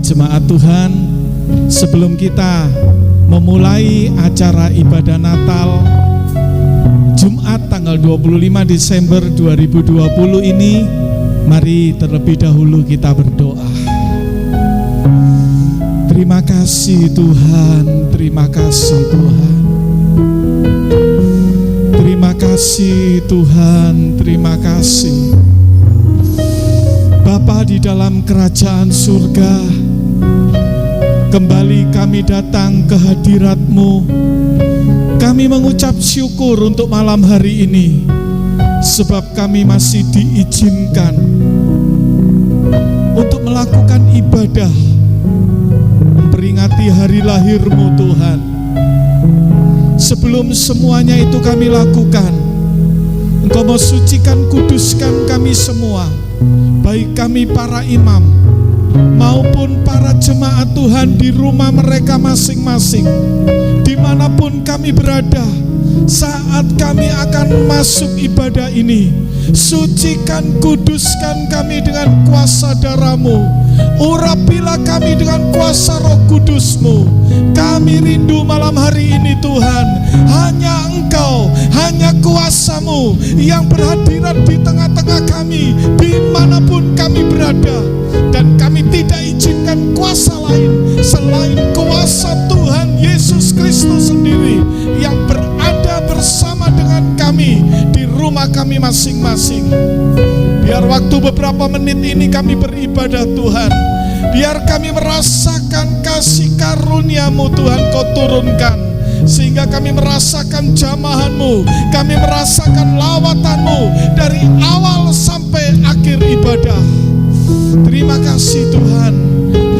Jemaat Tuhan, sebelum kita memulai acara ibadah Natal Jumat tanggal 25 Desember 2020 ini, mari terlebih dahulu kita berdoa. Terima kasih Tuhan, terima kasih Tuhan. Terima kasih Tuhan, terima kasih. Bapa di dalam kerajaan surga, kembali kami datang ke hadirat-Mu. Kami mengucap syukur untuk malam hari ini, sebab kami masih diizinkan untuk melakukan ibadah, memperingati hari lahir-Mu Tuhan. Sebelum semuanya itu kami lakukan, Engkau mau sucikan, kuduskan kami semua, baik kami para imam maupun para jemaat Tuhan di rumah mereka masing-masing, dimanapun kami berada. Saat kami akan masuk ibadah ini, sucikan, kuduskan kami dengan kuasa darah-Mu. Urapilah kami dengan kuasa Roh Kudus-Mu. Kami rindu malam hari ini Tuhan, hanya Engkau, hanya kuasa-Mu yang berhadirat di tengah-tengah kami, dimanapun kami berada. Dan kami tidak izinkan kuasa lain selain kuasa Tuhan Yesus Kristus sendiri yang berada bersama dengan kami di rumah kami masing-masing. Biar waktu beberapa menit ini kami beribadah Tuhan, biar kami merasakan kasih karunia-Mu Tuhan Kau turunkan, sehingga kami merasakan jamahan-Mu, kami merasakan lawatan-Mu dari awal sampai akhir ibadah. Terima kasih Tuhan,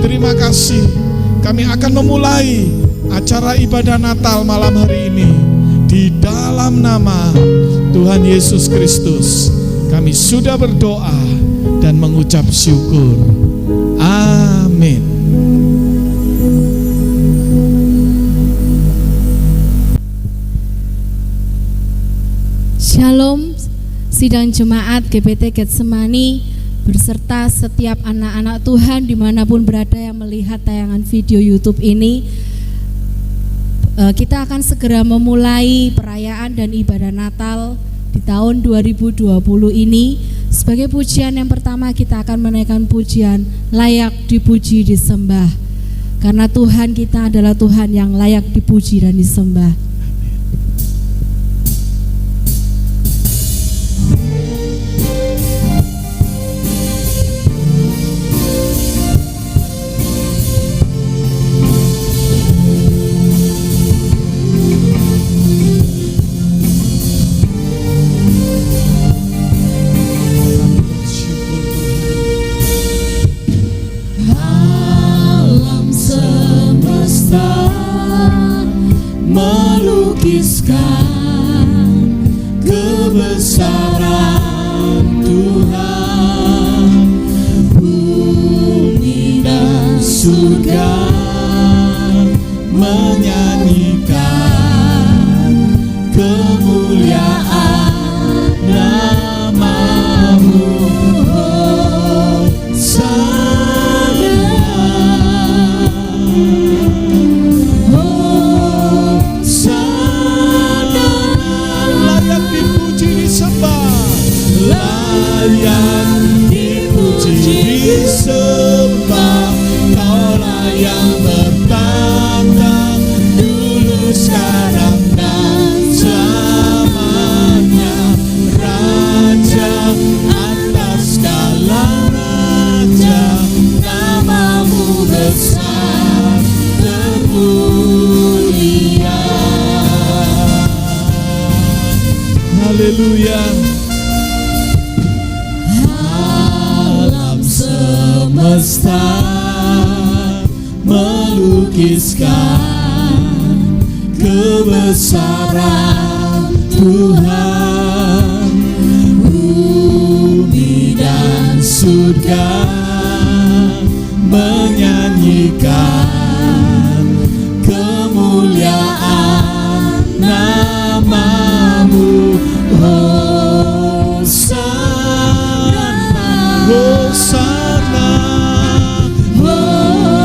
terima kasih. Kami akan memulai acara ibadah Natal malam hari ini di dalam nama Tuhan Yesus Kristus. Kami sudah berdoa dan mengucap syukur. Amin. Shalom, sidang jemaat GPT Getsemani berserta setiap anak-anak Tuhan dimanapun berada yang melihat tayangan video YouTube ini. Kita akan segera memulai perayaan dan ibadah Natal di tahun 2020 ini. Sebagai pujian yang pertama, kita akan menaikkan pujian layak dipuji disembah, karena Tuhan kita adalah Tuhan yang layak dipuji dan disembah. Haleluya. Alam semesta melukiskan kebesaran Tuhan. Bumi dan surga menyanyikan kemuliaan nama-Mu. Hosana, Hosana, Hosana.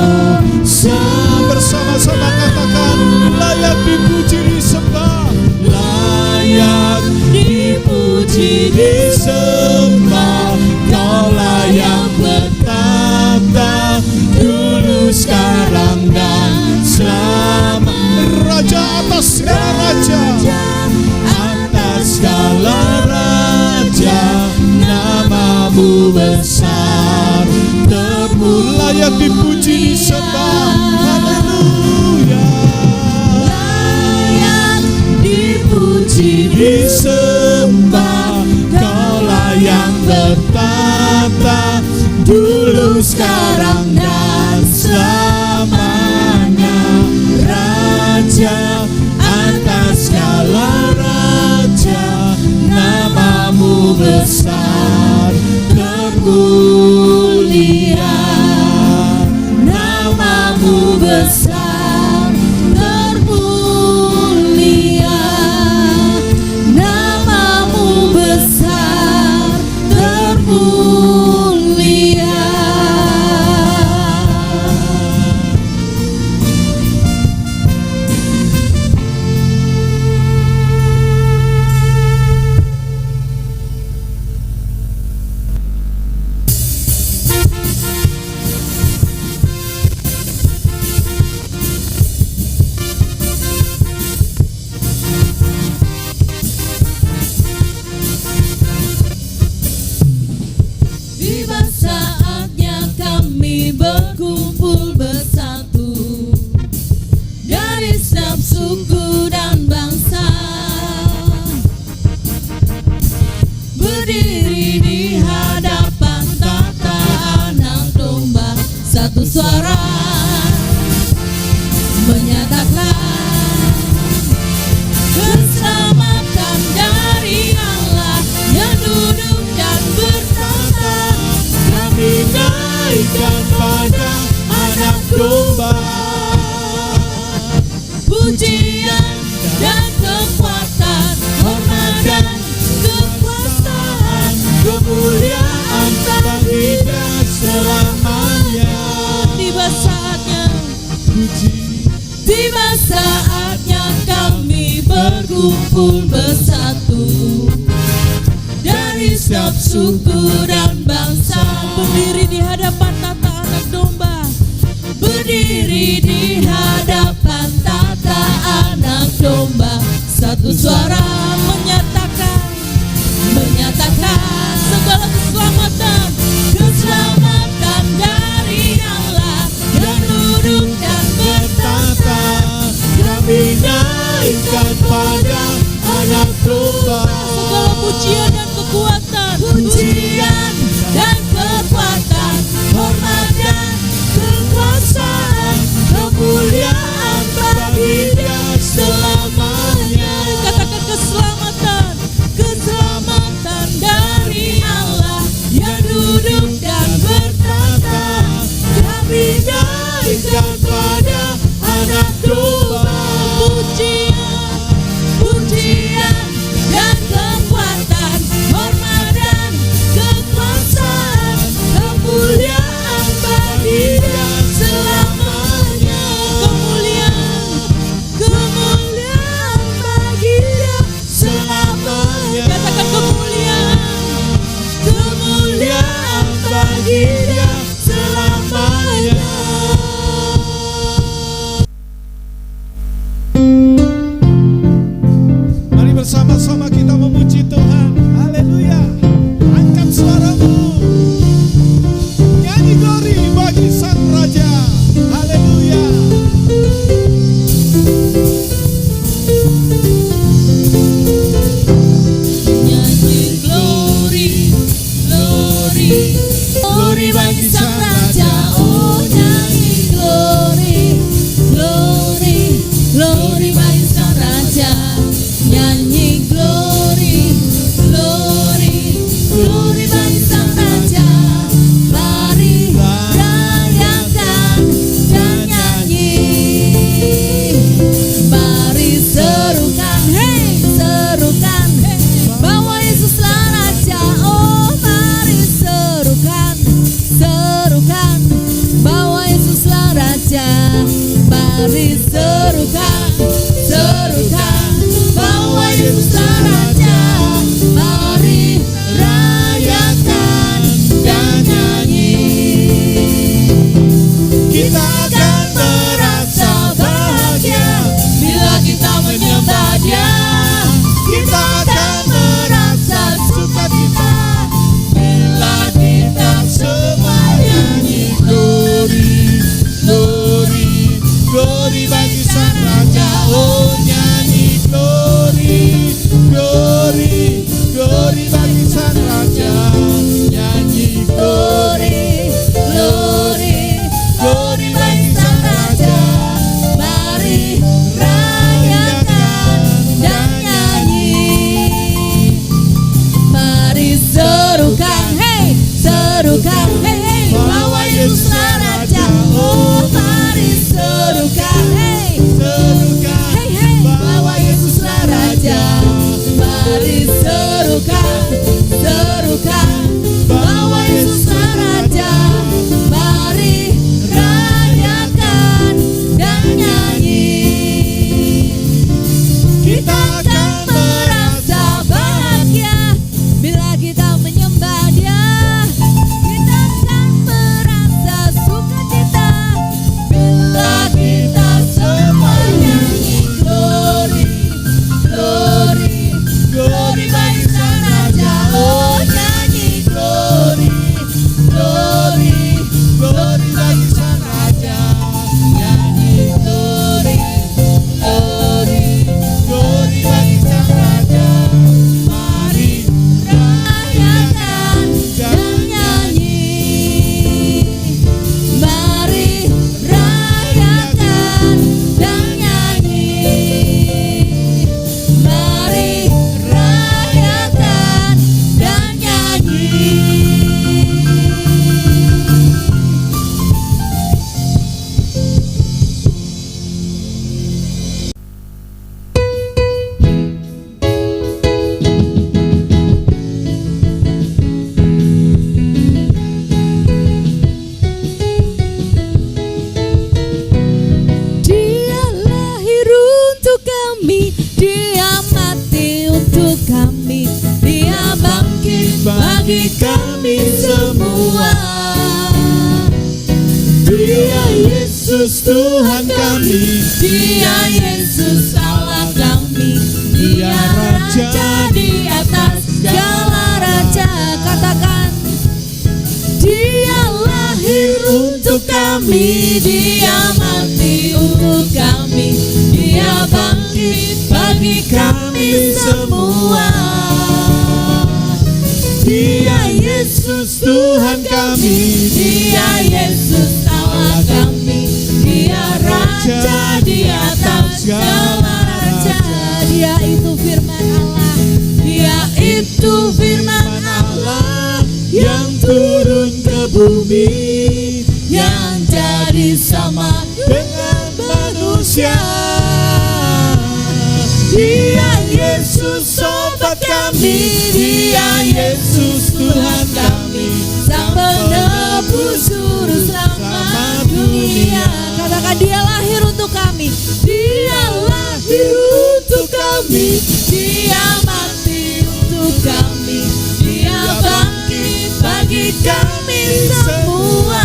dipuji, disembah. Haleluya. Layak dipuji, disembah. Kaulah yang bertata dulu, sekarang, dan selamanya. Raja atas segala raja, namamu besar termulia. Namamu besar termulia. Namamu besar termulia. Tiba saatnya kami berkumpul bersatu dari setiap suku dan bangsa, berdiri di hadapan tata anak domba, satu suara menyatakan keselamatan dari Allah yang duduk dan bertata. Kami naikkan pada anak domba, pujian dan kekuatan, hormat dan kekuasaan, kemuliaan bagi Dia selamanya. Tiba saatnya puji, tiba saatnya kami berkumpul bersatu dari setiap suku dan bangsa, berdiri di hadapan tata anak domba, berdiri di hadapan tata anak domba, satu suara menyatakan segala keselamatan, keselamatan dari Allah yang duduk dan bertata. Kami naikkan pada anak domba segala pujian dan kekuatan, pujian dan kekuatan, hormat dan kekuasaan, kemuliaan bagi Dia selamanya. Katakan keselamatan, keselamatan dari Allah yang duduk dan bertata. Kami naikkan pada anak domba, pujian dan kekuatan, hormat dan kekuasaan, kemuliaan bagi Dia selamanya. Kemuliaan bagi Dia selamanya. Katakan kemuliaan bagi Dia selamanya. Mari bersama-sama kita memuji Tuhan. Haleluya. Angkat suaramu, nyanyi glory bagi Sang Raja. Haleluya. Nyanyi glory, glory, glory bagi Sang Raja. Oh, nyanyi glory, glory, glory bagi Sang Raja. Nyanyi glory, glory, glory bagi Sang Raja. Mari rayakan dan nyanyi, mari serukan, hey serukan, bahwa Yesuslah Raja. Oh, mari serukan, serukan, bahwa Yesuslah Raja. Mari serukan, serukan, bahwa Yesuslah Raja. Mari rayakan dan nyanyi. Kita akan merasa bahagia bila kita menyembah Dia. Kita akan merasa sukacita bila kita semua nyanyi glory. Yesus Tuhan kami, Dia Yesus Allah kami, Dia Raja di atas segala raja. Katakan, Dia lahir untuk kami, Dia mati untuk kami, Dia bangkit bagi kami semua. Dia Yesus Tuhan kami, Dia Yesus Allah kami, Dia Raja di atas segala raja. Dia itu firman Allah, Dia itu firman Allah yang turun ke bumi, yang jadi sama dengan manusia. Dia Yesus sobat kami, Dia Yesus Tuhan kami, Sang penebus juru selamat dunia. Katakan, Dia lahir untuk kami, Dia lahir untuk kami, Dia mati untuk kami, Dia bangkit bagi kami semua.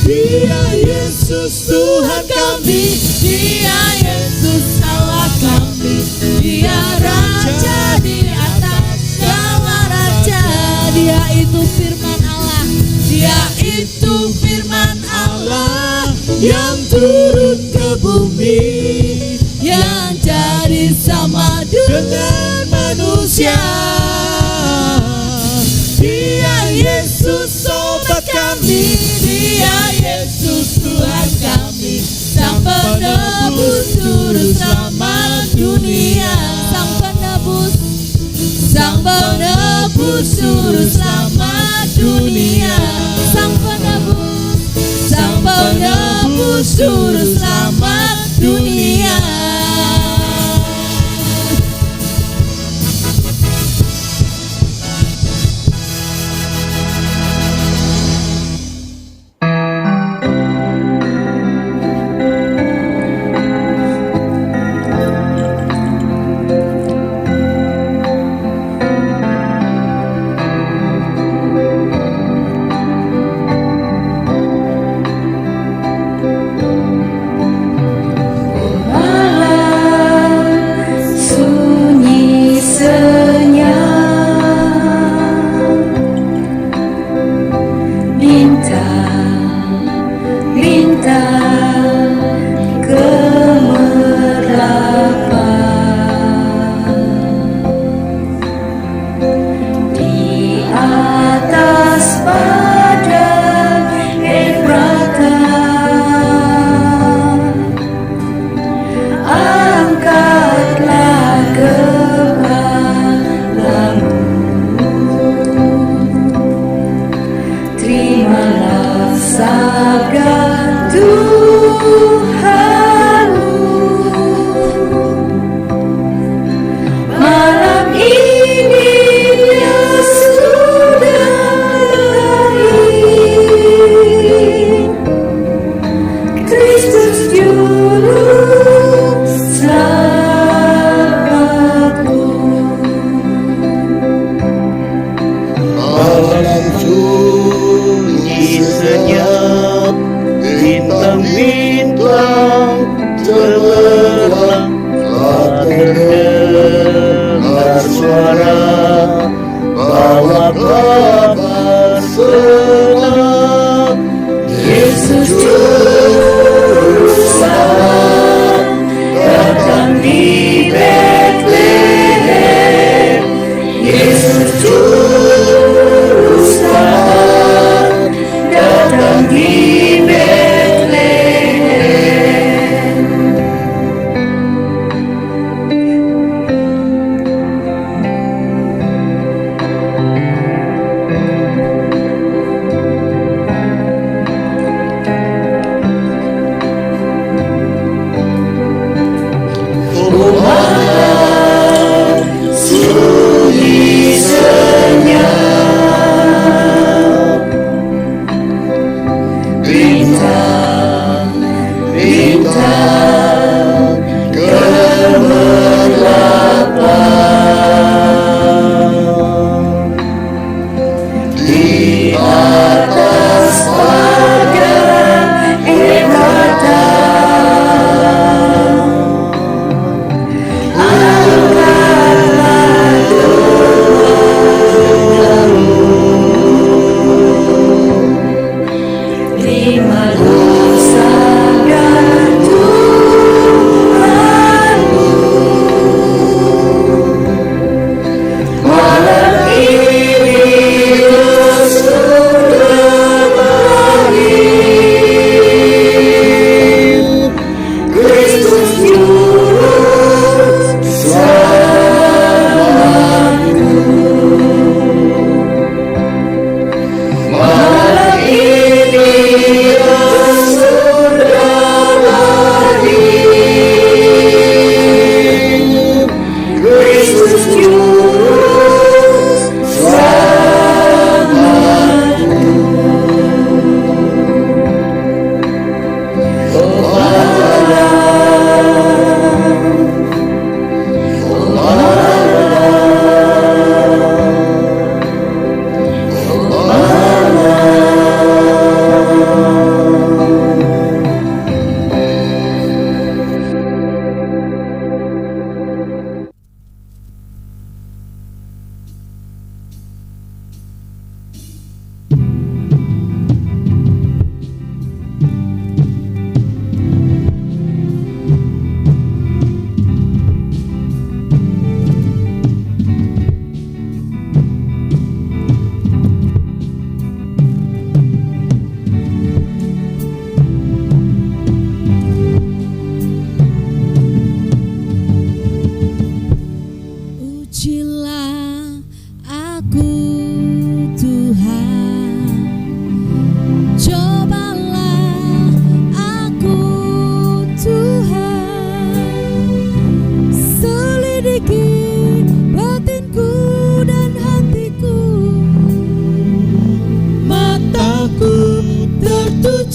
Dia Yesus Tuhan kami, Dia Yesus Allah kami, Dia Raja di atas segala raja. Dia itu firman Allah, Dia itu firman Allah yang turun ke bumi, yang jadi sama dengan manusia. Dia Yesus sobat kami, Dia Yesus Tuhan kami, Sang penebus juru selamat dunia. Sang penebus juru selamat dunia. Sang penebus juru selamat dunia.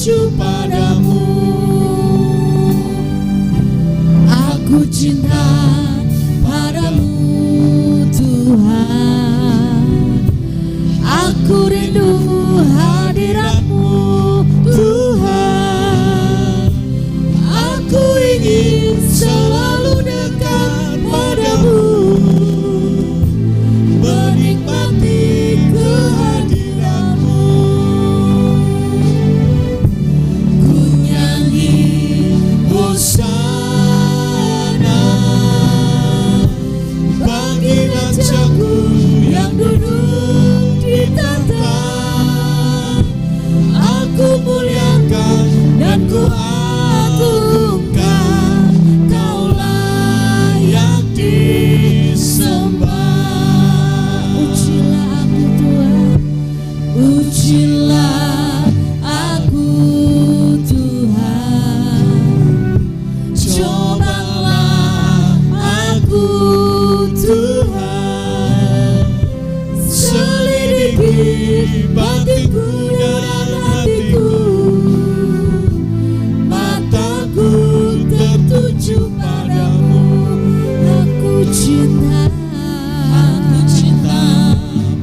tertuju padamu. Aku cinta padamu Tuhan, aku rindu hadirat-Mu Tuhan, aku ingin selalu dekat padamu, menikmati kehadiran-Mu. Ku nyanyi Hosana bagi rajaku yang duduk di tahta. Aku muliakan dan ku agungkan, Kau layak disembah. Ujilah aku Tuhan, ujilah aku Tuhan, cobalah aku Tuhan, selidiki batinku dan hatiku, mataku tertuju padamu. Aku cinta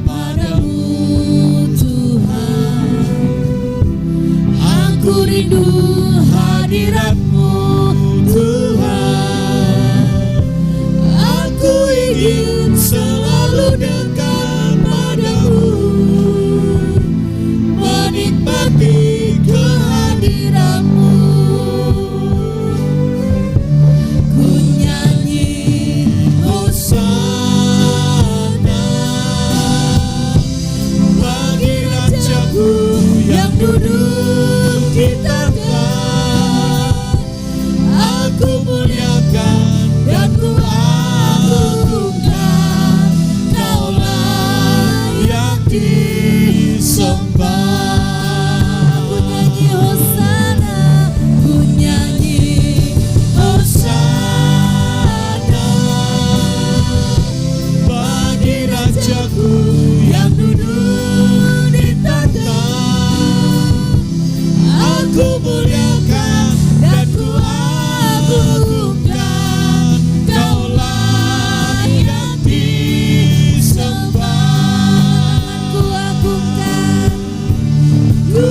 padamu Tuhan, aku rindu hadirat-Mu Tuhan, aku ingin selalu dekat padamu, menikmati kehadiran-Mu. Ku nyanyi Hosana bagi rajaku yang duduk di tahta. Aku muliakan dan ku agungkan, Kau layak disembah. Ku nyanyi Hosana, ku nyanyi Hosana bagi rajaku yang duduk di tahta. Aku muliakan dan ku agungkan, Kau layak disembah. Ku agungkan, ku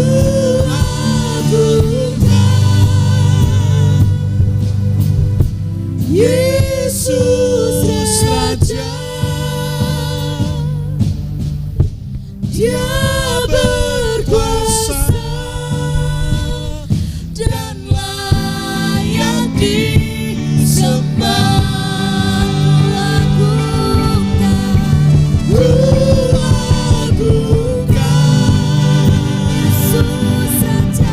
agungkan Yesus Raja. Dia berkuasa dan layak disembah. Ku agungkan Yesus Raja,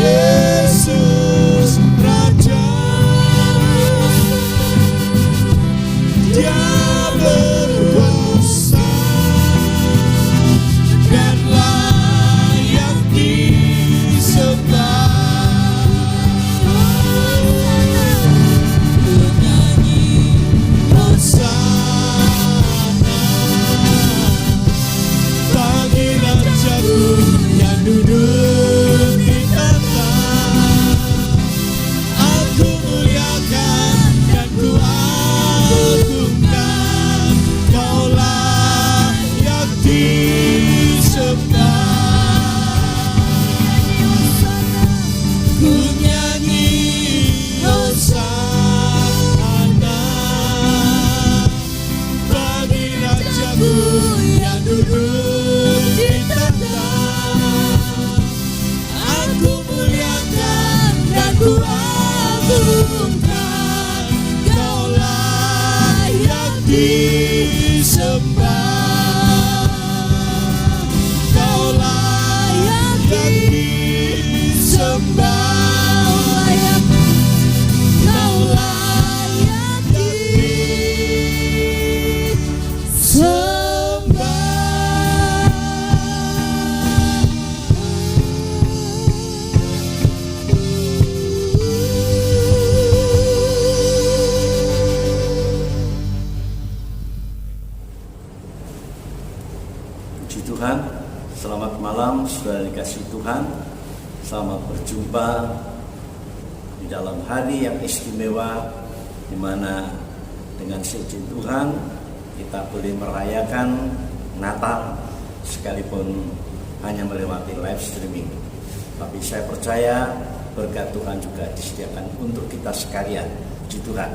Yesus Raja. Dia berkuasa dan layak disembah. Ku nyanyi Hosana bagi rajaku yang duduk di tahta. Aku muliakan dan ku agungkan, Kau layak disembah. Ku nyanyi Hosana bagi rajaku yang duduk di tahta. Aku muliakan dan ku agungkan, Kau layak disembah. Kau layak disembah. Kau layak disembah. Selamat berjumpa di dalam hari yang istimewa, di mana dengan seizin Tuhan kita boleh merayakan Natal sekalipun hanya melewati live streaming. Tapi saya percaya berkat Tuhan juga disediakan untuk kita sekalian, puji Tuhan.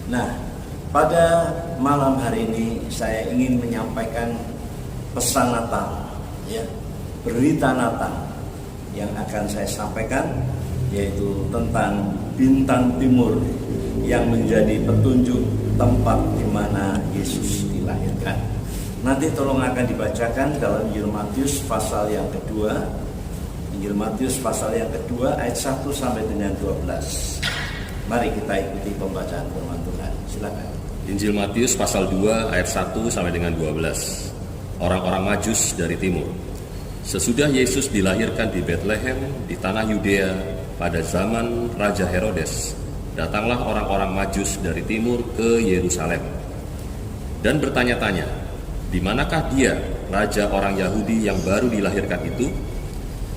Nah, pada malam hari ini saya ingin menyampaikan pesan Natal, ya, berita Natal yang akan saya sampaikan, yaitu tentang bintang timur yang menjadi petunjuk tempat di mana Yesus dilahirkan. Nanti tolong akan dibacakan dalam Injil Matius pasal yang kedua. Injil Matius pasal yang kedua ayat 1 sampai dengan 12. Mari kita ikuti pembacaan firman Tuhan. Silakan. Injil Matius pasal 2 ayat 1 sampai dengan 12. Orang-orang Majus dari timur. Sesudah Yesus dilahirkan di Betlehem di tanah Yudea pada zaman Raja Herodes, datanglah orang-orang Majus dari timur ke Yerusalem dan bertanya-tanya, di manakah dia, raja orang Yahudi yang baru dilahirkan itu?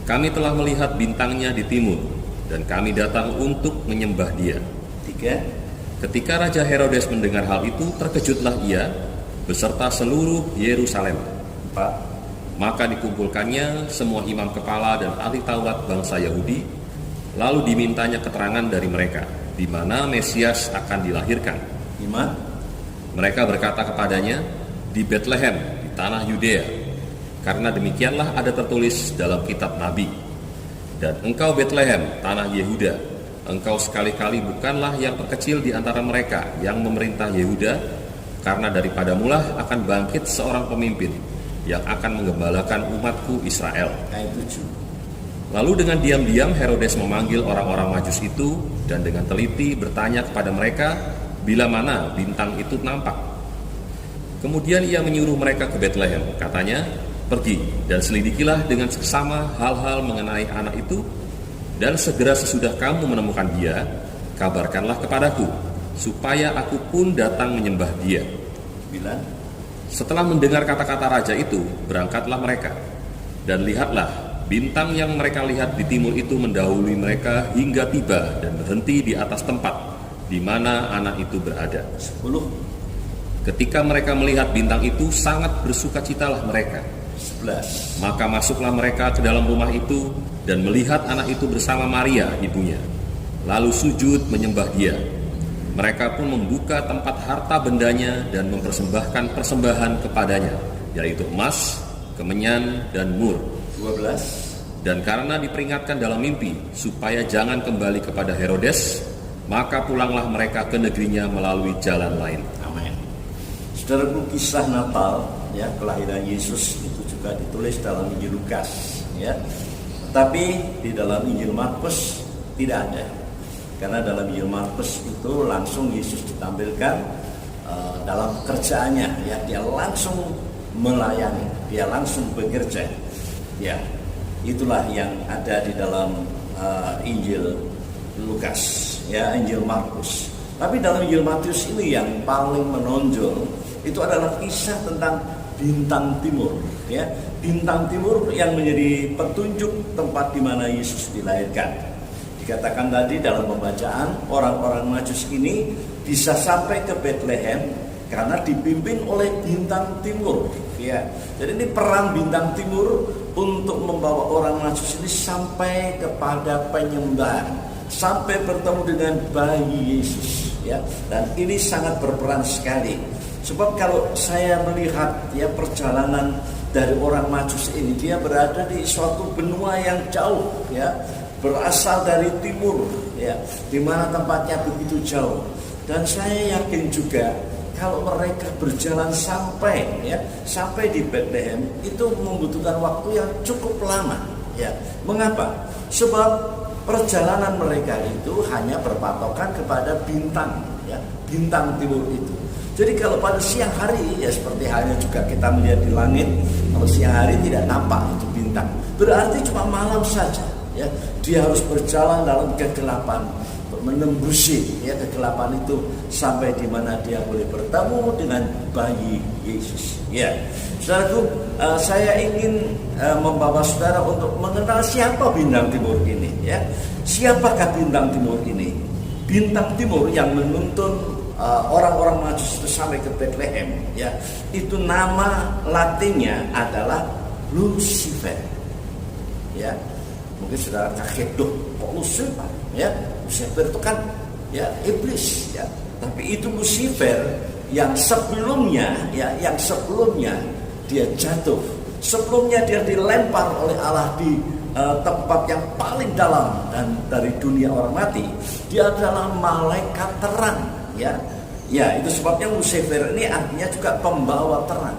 Kami telah melihat bintangnya di timur, dan kami datang untuk menyembah dia. 3. Ketika Raja Herodes mendengar hal itu, terkejutlah ia beserta seluruh Yerusalem. 4. Maka dikumpulkannya semua imam kepala dan ahli Taurat bangsa Yahudi, lalu dimintanya keterangan dari mereka, di mana Mesias akan dilahirkan. 5. Mereka berkata kepadanya, di Betlehem, di tanah Yudea. Karena demikianlah ada tertulis dalam kitab Nabi. Dan engkau Betlehem, tanah Yehuda, engkau sekali-kali bukanlah yang terkecil di antara mereka yang memerintah Yehuda, karena daripadamulah akan bangkit seorang pemimpin yang akan menggembalakan umatku Israel. Ayat 7. Lalu dengan diam-diam Herodes memanggil orang-orang Majus itu dan dengan teliti bertanya kepada mereka bila mana bintang itu nampak. Kemudian ia menyuruh mereka ke Betlehem, katanya, pergi dan selidikilah dengan seksama hal-hal mengenai anak itu, dan segera sesudah kamu menemukan dia, kabarkanlah kepadaku, supaya aku pun datang menyembah dia. 9. Setelah mendengar kata-kata raja itu, berangkatlah mereka, dan lihatlah, bintang yang mereka lihat di timur itu mendahului mereka hingga tiba dan berhenti di atas tempat di mana anak itu berada. 10. Ketika mereka melihat bintang itu, sangat bersukacitalah mereka. 11. Maka masuklah mereka ke dalam rumah itu dan melihat anak itu bersama Maria, ibunya. Lalu sujud menyembah dia. Mereka pun membuka tempat harta bendanya dan mempersembahkan persembahan kepadanya, yaitu emas, kemenyan, dan mur. 12. Dan karena diperingatkan dalam mimpi supaya jangan kembali kepada Herodes, maka pulanglah mereka ke negerinya melalui jalan lain. Amin. Saudaraku, kisah Natal, ya, kelahiran Yesus itu juga ditulis dalam Injil Lukas, ya. Tetapi di dalam Injil Markus tidak ada. Karena dalam Injil Markus itu langsung Yesus ditampilkan dalam kerjaannya, ya, dia langsung melayani, dia langsung bekerja. Ya, itulah yang ada di dalam Injil Lukas, ya, Injil Markus. Tapi dalam Injil Matius ini yang paling menonjol itu adalah kisah tentang bintang timur, ya, bintang timur yang menjadi petunjuk tempat di mana Yesus dilahirkan. Dikatakan tadi dalam pembacaan, orang-orang Majus ini bisa sampai ke Betlehem karena dipimpin oleh bintang timur, ya. Jadi ini perang bintang timur untuk membawa orang Majus ini sampai kepada penyembahan, sampai bertemu dengan bayi Yesus, ya. Dan ini sangat berperan sekali. Sebab kalau saya melihat, ya, perjalanan dari orang Majus ini, dia berada di suatu benua yang jauh, ya, berasal dari timur, ya, di mana tempatnya begitu jauh. Dan saya yakin juga kalau mereka berjalan sampai, ya, sampai di Betlehem itu membutuhkan waktu yang cukup lama, ya. Mengapa? Sebab perjalanan mereka itu hanya berpatokan kepada bintang, ya, bintang timur itu. Jadi kalau pada siang hari, ya, seperti halnya juga kita melihat di langit, kalau siang hari tidak nampak itu bintang, berarti cuma malam saja, ya. Dia harus berjalan dalam kegelapan, menembusi, ya, kegelapan itu sampai di mana dia boleh bertemu dengan bayi Yesus. Ya, saudaraku, saya ingin membawa saudara untuk mengenal siapa bintang timur ini. Ya, siapakah bintang timur ini? Bintang timur yang menuntun orang-orang Majus itu sampai ke Bethlehem. Ya, itu nama Latinnya adalah Lucifer. Ya, mungkin saudara kaget, kok Lucifer? Ya, Lucifer itu kan ya iblis. Ya, tapi itu Lucifer yang sebelumnya dia jatuh, sebelumnya dia dilempar oleh Allah di tempat yang paling dalam dan dari dunia orang mati. Dia adalah malaikat terang, ya itu sebabnya Lucifer ini artinya juga pembawa terang.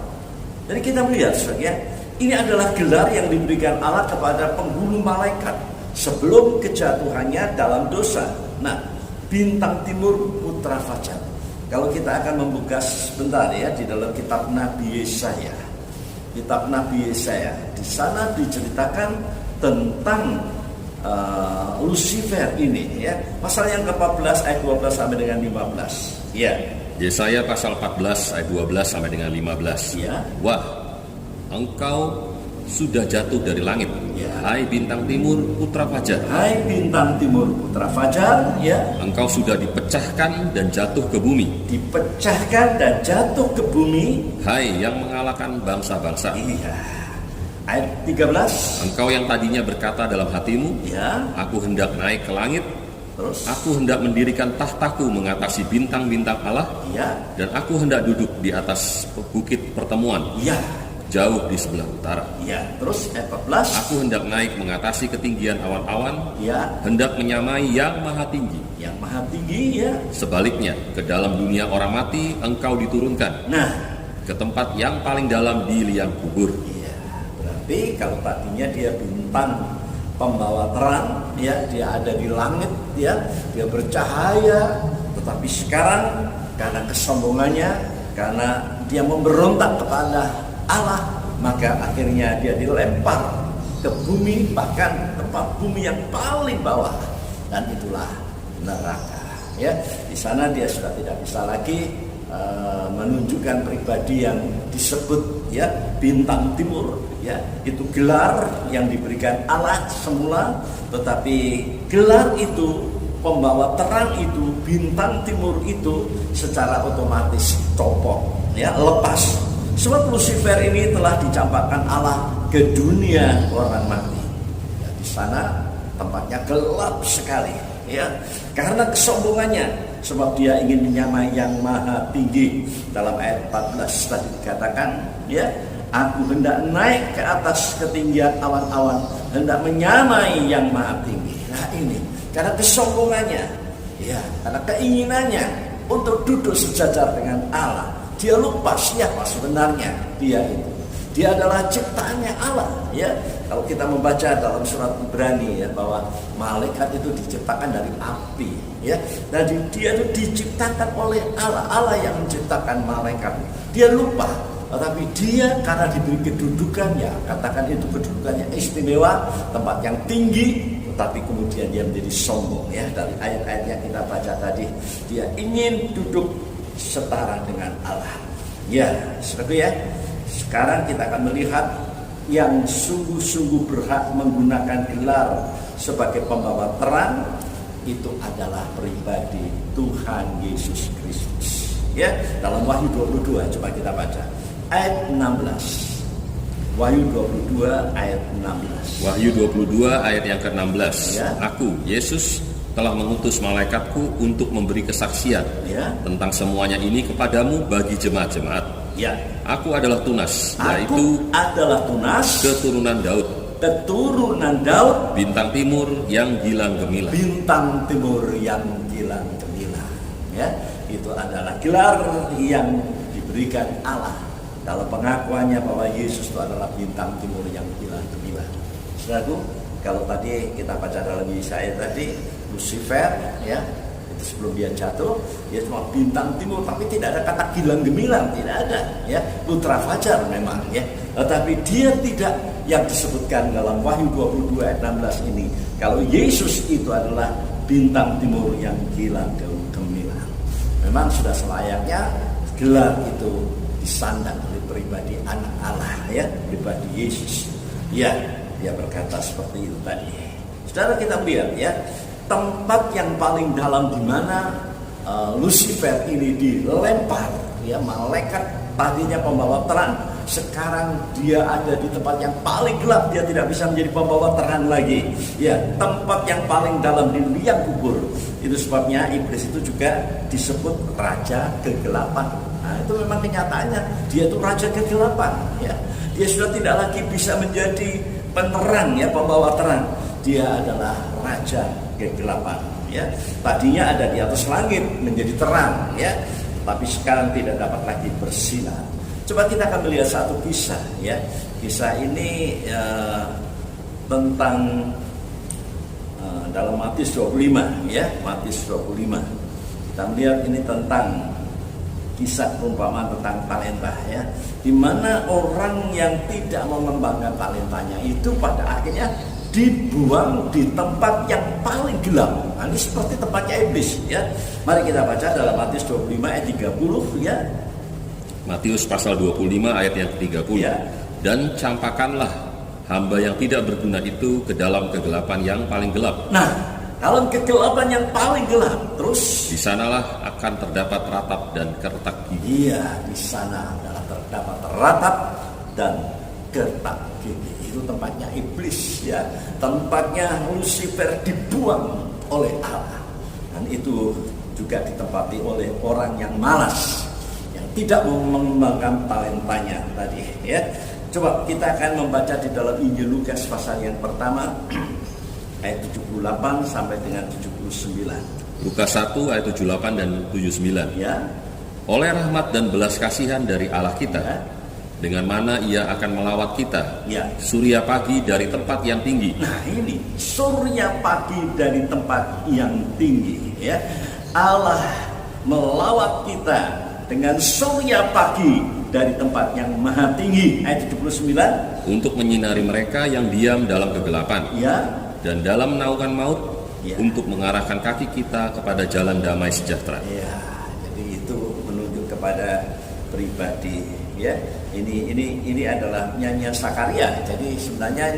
Jadi kita melihat saudara, ini adalah gelar yang diberikan Allah kepada penghulu malaikat sebelum kejatuhannya dalam dosa. Nah, bintang timur putra fajar. Kalau kita akan membuka sebentar ya di dalam kitab Nabi Yesaya. Kitab Nabi Yesaya, di sana diceritakan tentang Lucifer ini ya. Pasal yang ke-14 ayat 12 sampai dengan 15. Ya. Yesaya pasal 14 ayat 12 sampai dengan 15. Ya. Wah, engkau sudah jatuh dari langit, ya. Hai bintang timur putra fajar. Hai bintang timur putra fajar, ya. Engkau sudah dipecahkan dan jatuh ke bumi. Dipecahkan dan jatuh ke bumi. Hai yang mengalahkan bangsa-bangsa. Iya. Ayat 13. Engkau yang tadinya berkata dalam hatimu, ya. Aku hendak naik ke langit. Terus. Aku hendak mendirikan tahtaku mengatasi bintang-bintang Allah. Ya. Dan aku hendak duduk di atas bukit pertemuan. Ya. Jauh di sebelah utara. Ya, terus ayat 14. Aku hendak naik mengatasi ketinggian awan-awan. Ya. Hendak menyamai yang maha tinggi. Yang maha tinggi, ya. Sebaliknya, ke dalam dunia orang mati engkau diturunkan. Nah, ke tempat yang paling dalam di liang kubur. Iya. Berarti kalau tadinya dia bintang pembawa terang, ya, dia ada di langit, ya, dia bercahaya. Tetapi sekarang karena kesombongannya, karena dia memberontak kepada Allah, maka akhirnya dia dilempar ke bumi, bahkan tempat bumi yang paling bawah, dan itulah neraka. Ya, di sana dia sudah tidak bisa lagi menunjukkan pribadi yang disebut ya bintang timur. Ya, itu gelar yang diberikan Allah semula, tetapi gelar itu, pembawa terang itu, bintang timur itu secara otomatis copot, ya, lepas. Sebab Lucifer ini telah dicampakkan Allah ke dunia orang mati. Ya, di sana tempatnya gelap sekali, ya, karena kesombongannya. Sebab dia ingin menyamai yang maha tinggi. Dalam ayat 14 tadi dikatakan, ya, aku hendak naik ke atas ketinggian awan-awan, hendak menyamai yang maha tinggi. Nah ini, karena kesombongannya, ya, karena keinginannya untuk duduk sejajar dengan Allah. Dia lupa siapa sebenarnya dia itu. Dia adalah ciptaannya Allah, ya. Kalau kita membaca dalam surat Ibrani, ya, bahwa malaikat itu diciptakan dari api, ya. Dan dia itu diciptakan oleh Allah, Allah yang menciptakan malaikat. Dia lupa, tetapi dia karena diberi kedudukan, ya, katakan itu kedudukannya istimewa, tempat yang tinggi, tetapi kemudian dia menjadi sombong, ya. Dari ayat-ayat yang kita baca tadi, dia ingin duduk setara dengan Allah. Ya, seperti ya. Sekarang kita akan melihat yang sungguh-sungguh berhak menggunakan gelar sebagai pembawa terang itu adalah pribadi Tuhan Yesus Kristus. Ya, dalam Wahyu 22 coba kita baca ayat 16. Wahyu 22 ayat 16. Wahyu 22 ayat yang ke-16. Ya. Aku, Yesus, telah mengutus malaikatku untuk memberi kesaksian, ya, tentang semuanya ini kepadamu bagi jemaat-jemaat. Ya. Aku adalah Tunas, Aku yaitu adalah Tunas, keturunan Daud, bintang timur yang gilang gemilang. Bintang timur yang gilang gemilang. Ya, itu adalah gelar yang diberikan Allah dalam pengakuannya bahwa Yesus itu adalah bintang timur yang gilang gemilang. Saudaraku, kalau tadi kita baca dalam Yesaya tadi, Lucifer, ya, itu sebelum dia jatuh, dia cuma bintang timur, tapi tidak ada kata gilang gemilang, tidak ada, ya, putra fajar memang, ya. Tetapi dia tidak yang disebutkan dalam Wahyu 22 ayat 16 ini. Kalau Yesus itu adalah bintang timur yang gilang gemilang, memang sudah selayaknya gelar itu disandang oleh pribadi anak Allah, ya, pribadi Yesus. Ya, dia berkata seperti itu tadi. Saudara, kita melihat ya, tempat yang paling dalam di mana Lucifer ini dilempar, ya, malaikat tadinya pembawa terang, sekarang dia ada di tempat yang paling gelap, dia tidak bisa menjadi pembawa terang lagi. Ya, tempat yang paling dalam di liang kubur. Itu sebabnya iblis itu juga disebut raja kegelapan. Nah, itu memang kenyataannya, dia itu raja kegelapan, ya. Dia sudah tidak lagi bisa menjadi penerang, ya, pembawa terang. Dia adalah raja kegelapan, ya. Tadinya ada di atas langit menjadi terang, ya, tapi sekarang tidak dapat lagi bersinar. Coba kita akan melihat satu kisah, ya. Kisah ini tentang dalam Matius 25, ya, Matius 25. Kita melihat ini tentang kisah perumpamaan tentang talenta, ya, di mana orang yang tidak mengembangkan talentanya itu pada akhirnya dibuang di tempat yang paling gelap. Nah, ini seperti tempatnya iblis, ya. Mari kita baca dalam Matius 25 ayat 30, ya. Matius pasal 25 ayat yang ke-30. Ya. Dan campakanlah hamba yang tidak berguna itu ke dalam kegelapan yang paling gelap. Nah, dalam kegelapan yang paling gelap, terus Di sanalah akan terdapat ratap dan kertak gigi. iya, di sana adalah terdapat ratap dan kertak gigi. Itu tempatnya iblis, ya. Tempatnya Lucifer dibuang oleh Allah. Dan itu juga ditempati oleh orang yang malas, yang tidak mau mengembangkan talentanya tadi, ya. Coba kita akan membaca di dalam Injil Lukas pasal yang pertama ayat 78 sampai dengan 79. Lukas 1 ayat 78 dan 79. Ya. Oleh rahmat dan belas kasihan dari Allah kita, Ya. dengan mana ia akan melawat kita, Ya. surya pagi dari tempat yang tinggi. Nah, ini surya pagi dari tempat yang tinggi, ya. Allah melawat kita dengan surya pagi dari tempat yang maha tinggi, ayat 79, Untuk menyinari mereka yang diam dalam kegelapan, ya. dan dalam menaungkan maut, Ya. untuk mengarahkan kaki kita kepada jalan damai sejahtera. Ya, jadi itu menunjuk kepada pribadi, ya. Ini adalah nyanyian Sakaria. Jadi sebenarnya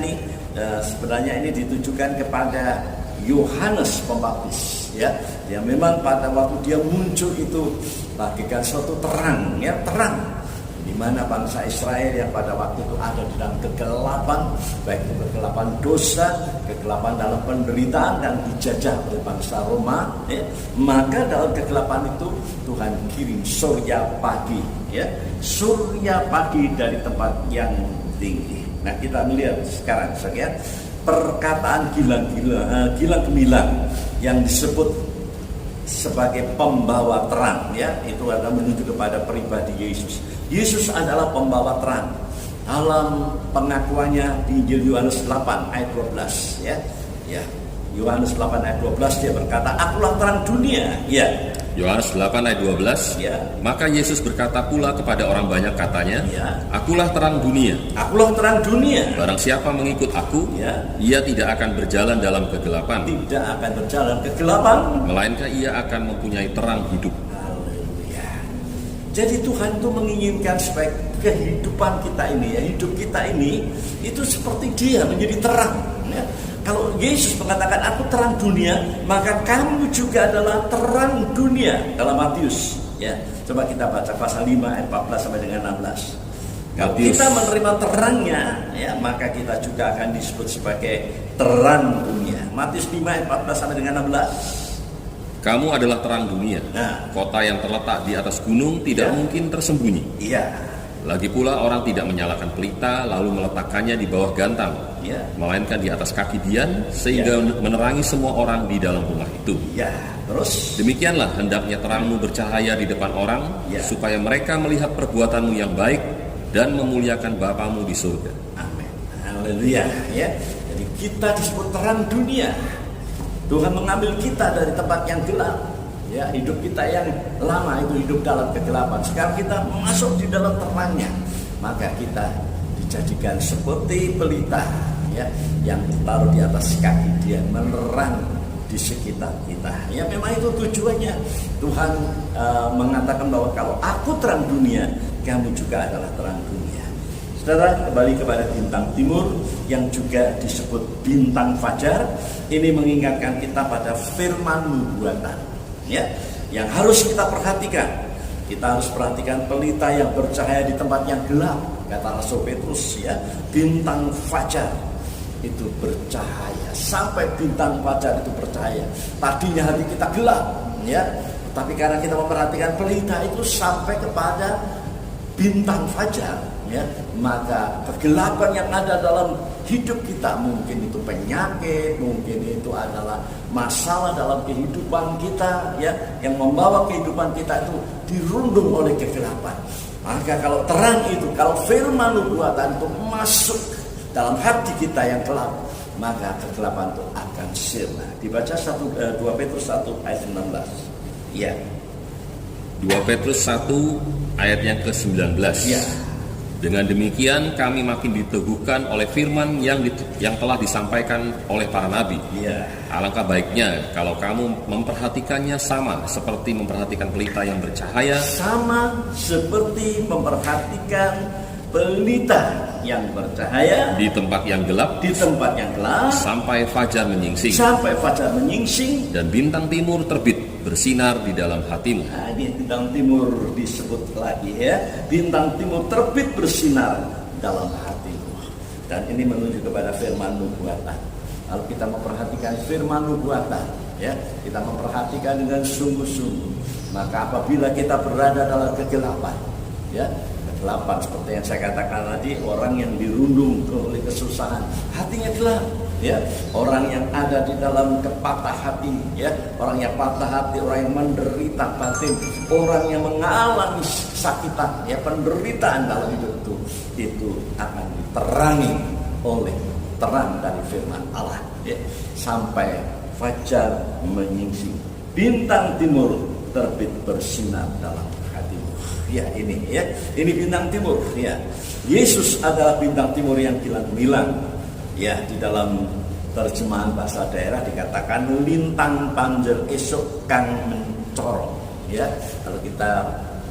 ini ditujukan kepada Yohanes Pembaptis, ya. Dia memang pada waktu dia muncul itu bagikan suatu terang, ya, terang di mana bangsa Israel yang pada waktu itu ada di dalam kegelapan, baik itu kegelapan dosa, kegelapan dalam penderitaan dan dijajah oleh bangsa Roma, ya. Maka dalam kegelapan itu Tuhan kirim surya pagi, ya, surya pagi dari tempat yang tinggi. Nah, kita melihat sekarang, ya, perkataan gilang gemilang yang disebut sebagai pembawa terang, ya, itu adalah menunjuk kepada pribadi Yesus. Yesus adalah pembawa terang. Dalam pengakuannya di Injil Yohanes 8 ayat 12, ya. Ya. Yohanes 8 ayat 12 dia berkata, "Akulah terang dunia." Ya. Yohanes 8 ayat 12. Ya. Maka Yesus berkata pula kepada orang banyak katanya, Ya. Akulah terang dunia. Akulah terang dunia. Barang siapa mengikut aku, Ya. ia tidak akan berjalan dalam kegelapan, Tidak akan berjalan kegelapan, melainkan ia akan mempunyai terang hidup. haleluya. Jadi Tuhan itu menginginkan supaya kehidupan kita ini, ya, hidup kita ini itu seperti Dia menjadi terang, ya. Kalau Yesus mengatakan aku terang dunia, maka kamu juga adalah terang dunia dalam Matius, ya. Coba kita baca pasal 5 ayat 14 sampai dengan 16. Kalau Matius. kita menerima terangnya, ya, maka kita juga akan disebut sebagai terang dunia. Matius 5 ayat 14 sampai dengan 16. Kamu adalah terang dunia. Nah. Kota yang terletak di atas gunung tidak Ya. mungkin tersembunyi. Iya, Lagi pula orang tidak menyalakan pelita lalu meletakkannya di bawah gantang, ya, melainkan di atas kaki dian sehingga menerangi semua orang di dalam rumah itu. ya. Terus, Demikianlah hendaknya terangmu bercahaya di depan orang, Ya. supaya mereka melihat perbuatanmu yang baik dan memuliakan Bapamu di surga. amin, haleluya, ya. Jadi kita disebut terang dunia. Tuhan mengambil kita dari tempat yang gelap, ya, hidup kita yang lama itu hidup dalam kegelapan. Sekarang kita masuk di dalam terangnya, maka kita dijadikan seperti pelita, ya, yang ditaruh di atas kaki Dia, menerang di sekitar kita. Ya, memang itu tujuannya. Tuhan mengatakan bahwa kalau aku terang dunia, kamu juga adalah terang dunia. Saudara, kembali kepada bintang timur yang juga disebut bintang fajar. Ini mengingatkan kita pada firman nubuatan, ya, yang harus kita perhatikan. Kita harus perhatikan pelita yang bercahaya di tempat yang gelap, kata Rasul Petrus, ya. Bintang fajar itu bercahaya, sampai bintang fajar itu bercahaya. Tadinya hati kita gelap, ya, tapi karena kita memperhatikan pelita itu sampai kepada bintang fajar, ya, maka kegelapan yang ada dalam hidup kita, mungkin itu penyakit, mungkin itu adalah masalah dalam kehidupan kita, ya, yang membawa kehidupan kita itu dirundung oleh kegelapan. Maka kalau terang itu, kalau firman nubuatan itu masuk dalam hati kita yang gelap, maka kegelapan itu akan sirna. Dibaca 2 Petrus 1 ayat 19. Ya. 2 Petrus 1 ayat yang ke-19. Ya. Dengan demikian kami makin diteguhkan oleh firman yang telah disampaikan oleh para nabi. Ya. Alangkah baiknya kalau kamu memperhatikannya sama seperti memperhatikan pelita yang bercahaya. Sama seperti memperhatikan pelita yang bercahaya Di tempat yang gelap sampai fajar menyingsing. Dan bintang timur terbit bersinar di dalam hatimu. Nah, ini bintang timur disebut lagi, ya. Bintang timur terbit bersinar dalam hatimu. Dan ini menunjuk kepada firman nubuatan. Kalau kita memperhatikan firman nubuatan, ya, kita memperhatikan dengan sungguh-sungguh, maka apabila kita berada dalam kegelapan, ya, kegelapan seperti yang saya katakan tadi, orang yang dirundung oleh kesusahan, hatinya gelap, ya, orang yang ada di dalam kepatah hati, ya, orang yang patah hati, orang yang menderita batin, orang yang mengalami sakitan, ya, penderitaan dalam hidup itu akan diterangi oleh terang dari firman Allah, ya, sampai fajar menyingsing, bintang timur terbit bersinar dalam hatimu. Ya, ini bintang timur, ya. Yesus adalah bintang timur yang kilat gemilang. Ya, di dalam terjemahan bahasa daerah dikatakan lintang panjer esok kang mencorong. Ya, kalau kita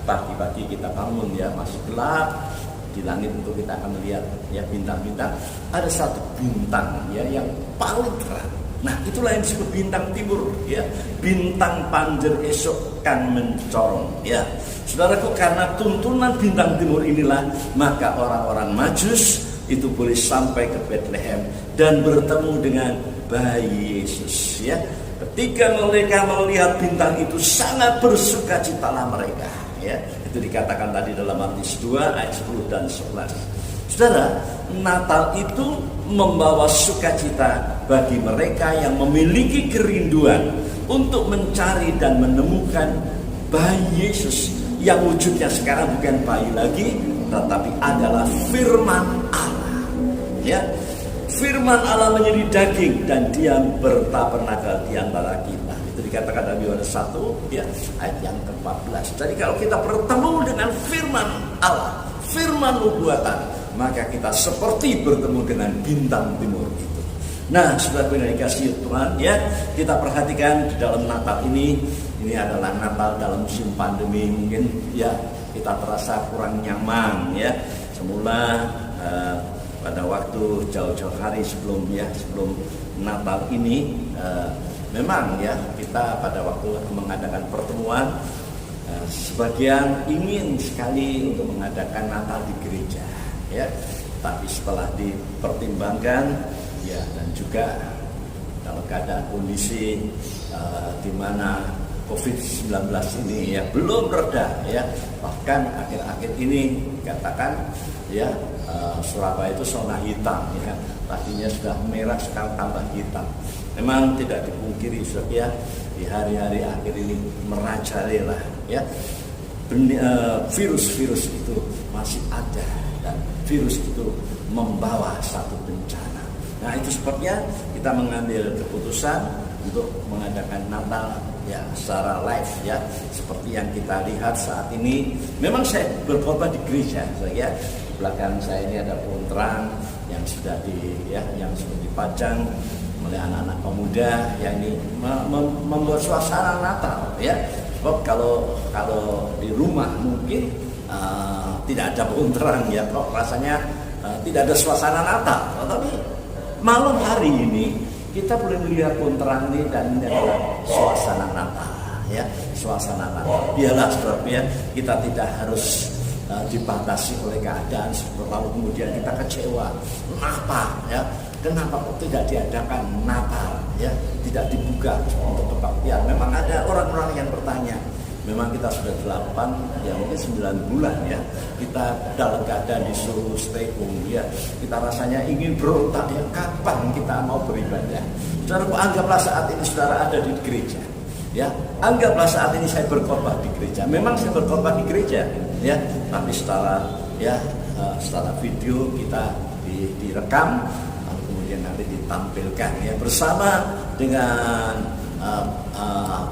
pagi-pagi kita bangun, ya, masih gelap di langit itu kita akan melihat, ya, bintang-bintang. Ada satu bintang, ya, yang paling terang. Nah, itulah yang disebut bintang timur, ya. Bintang panjer esok kang mencorong, ya. Saudaraku, karena tuntunan bintang timur inilah maka orang-orang Majus itu boleh sampai ke Bethlehem dan bertemu dengan bayi Yesus, ya. Ketika mereka melihat bintang itu sangat bersukacitalah mereka, ya. Itu dikatakan tadi dalam Matius 2 ayat 10 dan 11. Saudara, Natal itu membawa sukacita bagi mereka yang memiliki kerinduan untuk mencari dan menemukan bayi Yesus yang wujudnya sekarang bukan bayi lagi, tetapi adalah firman Allah. Ya, firman Allah menjadi daging dan dia bertabernakel di antara kita. Itu dikatakan dalam Yohanes 1, ya, ayat yang ke-14. Jadi kalau kita bertemu dengan firman Allah, firman nubuatan, maka kita seperti bertemu dengan bintang timur itu. Nah, sudah dikasih Tuhan, ya, kita perhatikan di dalam Natal ini adalah Natal dalam musim pandemi, mungkin, ya, kita terasa kurang nyaman, ya. Semula pada waktu jauh-jauh hari sebelum Natal ini, memang, ya, kita pada waktu mengadakan pertemuan, sebagian ingin sekali untuk mengadakan Natal di gereja, ya, tapi setelah dipertimbangkan, ya, dan juga dalam keadaan kondisi di mana COVID-19 ini, ya, belum reda, ya, bahkan akhir-akhir ini dikatakan, ya, Surabaya itu zona hitam, ya, tadinya sudah merah sekarang tambah hitam. Memang tidak dipungkiri, ya, di hari-hari akhir ini merajalela, ya, virus-virus itu masih ada dan virus itu membawa satu bencana. Nah, itu sebabnya kita mengambil keputusan untuk mengadakan Natal, ya, secara live, ya, seperti yang kita lihat saat ini. Memang saya berkhotbah di gereja, ya. Belakang saya ini ada pohon terang yang sudah dipajang oleh anak-anak pemuda yang ini membuat suasana Natal, ya. Sebab kalau di rumah mungkin tidak ada pohon terang ya, kok rasanya tidak ada suasana Natal. Tetapi malam hari ini kita boleh melihat pohon terang ini, dan ini adalah suasana Natal ya, suasana Natal. Biarlah saudara ya, kita tidak harus dibatasi oleh keadaan lalu kemudian kita kecewa. Kenapa ya? Kenapa kok tidak diadakan Natal ya? Tidak dibuka untuk kebaktian. Memang ada orang-orang yang bertanya. Memang kita sudah 8 ya mungkin 9 bulan ya, kita dalam keadaan disuruh stay home ya, kita rasanya ingin berontak ya, kapan kita mau beribadah. Saudara, anggaplah saat ini saudara ada di gereja ya, anggaplah saat ini saya berkhotbah di gereja. Memang saya berkhotbah di gereja ya, tapi setelah video kita direkam, lalu kemudian nanti ditampilkan ya bersama dengan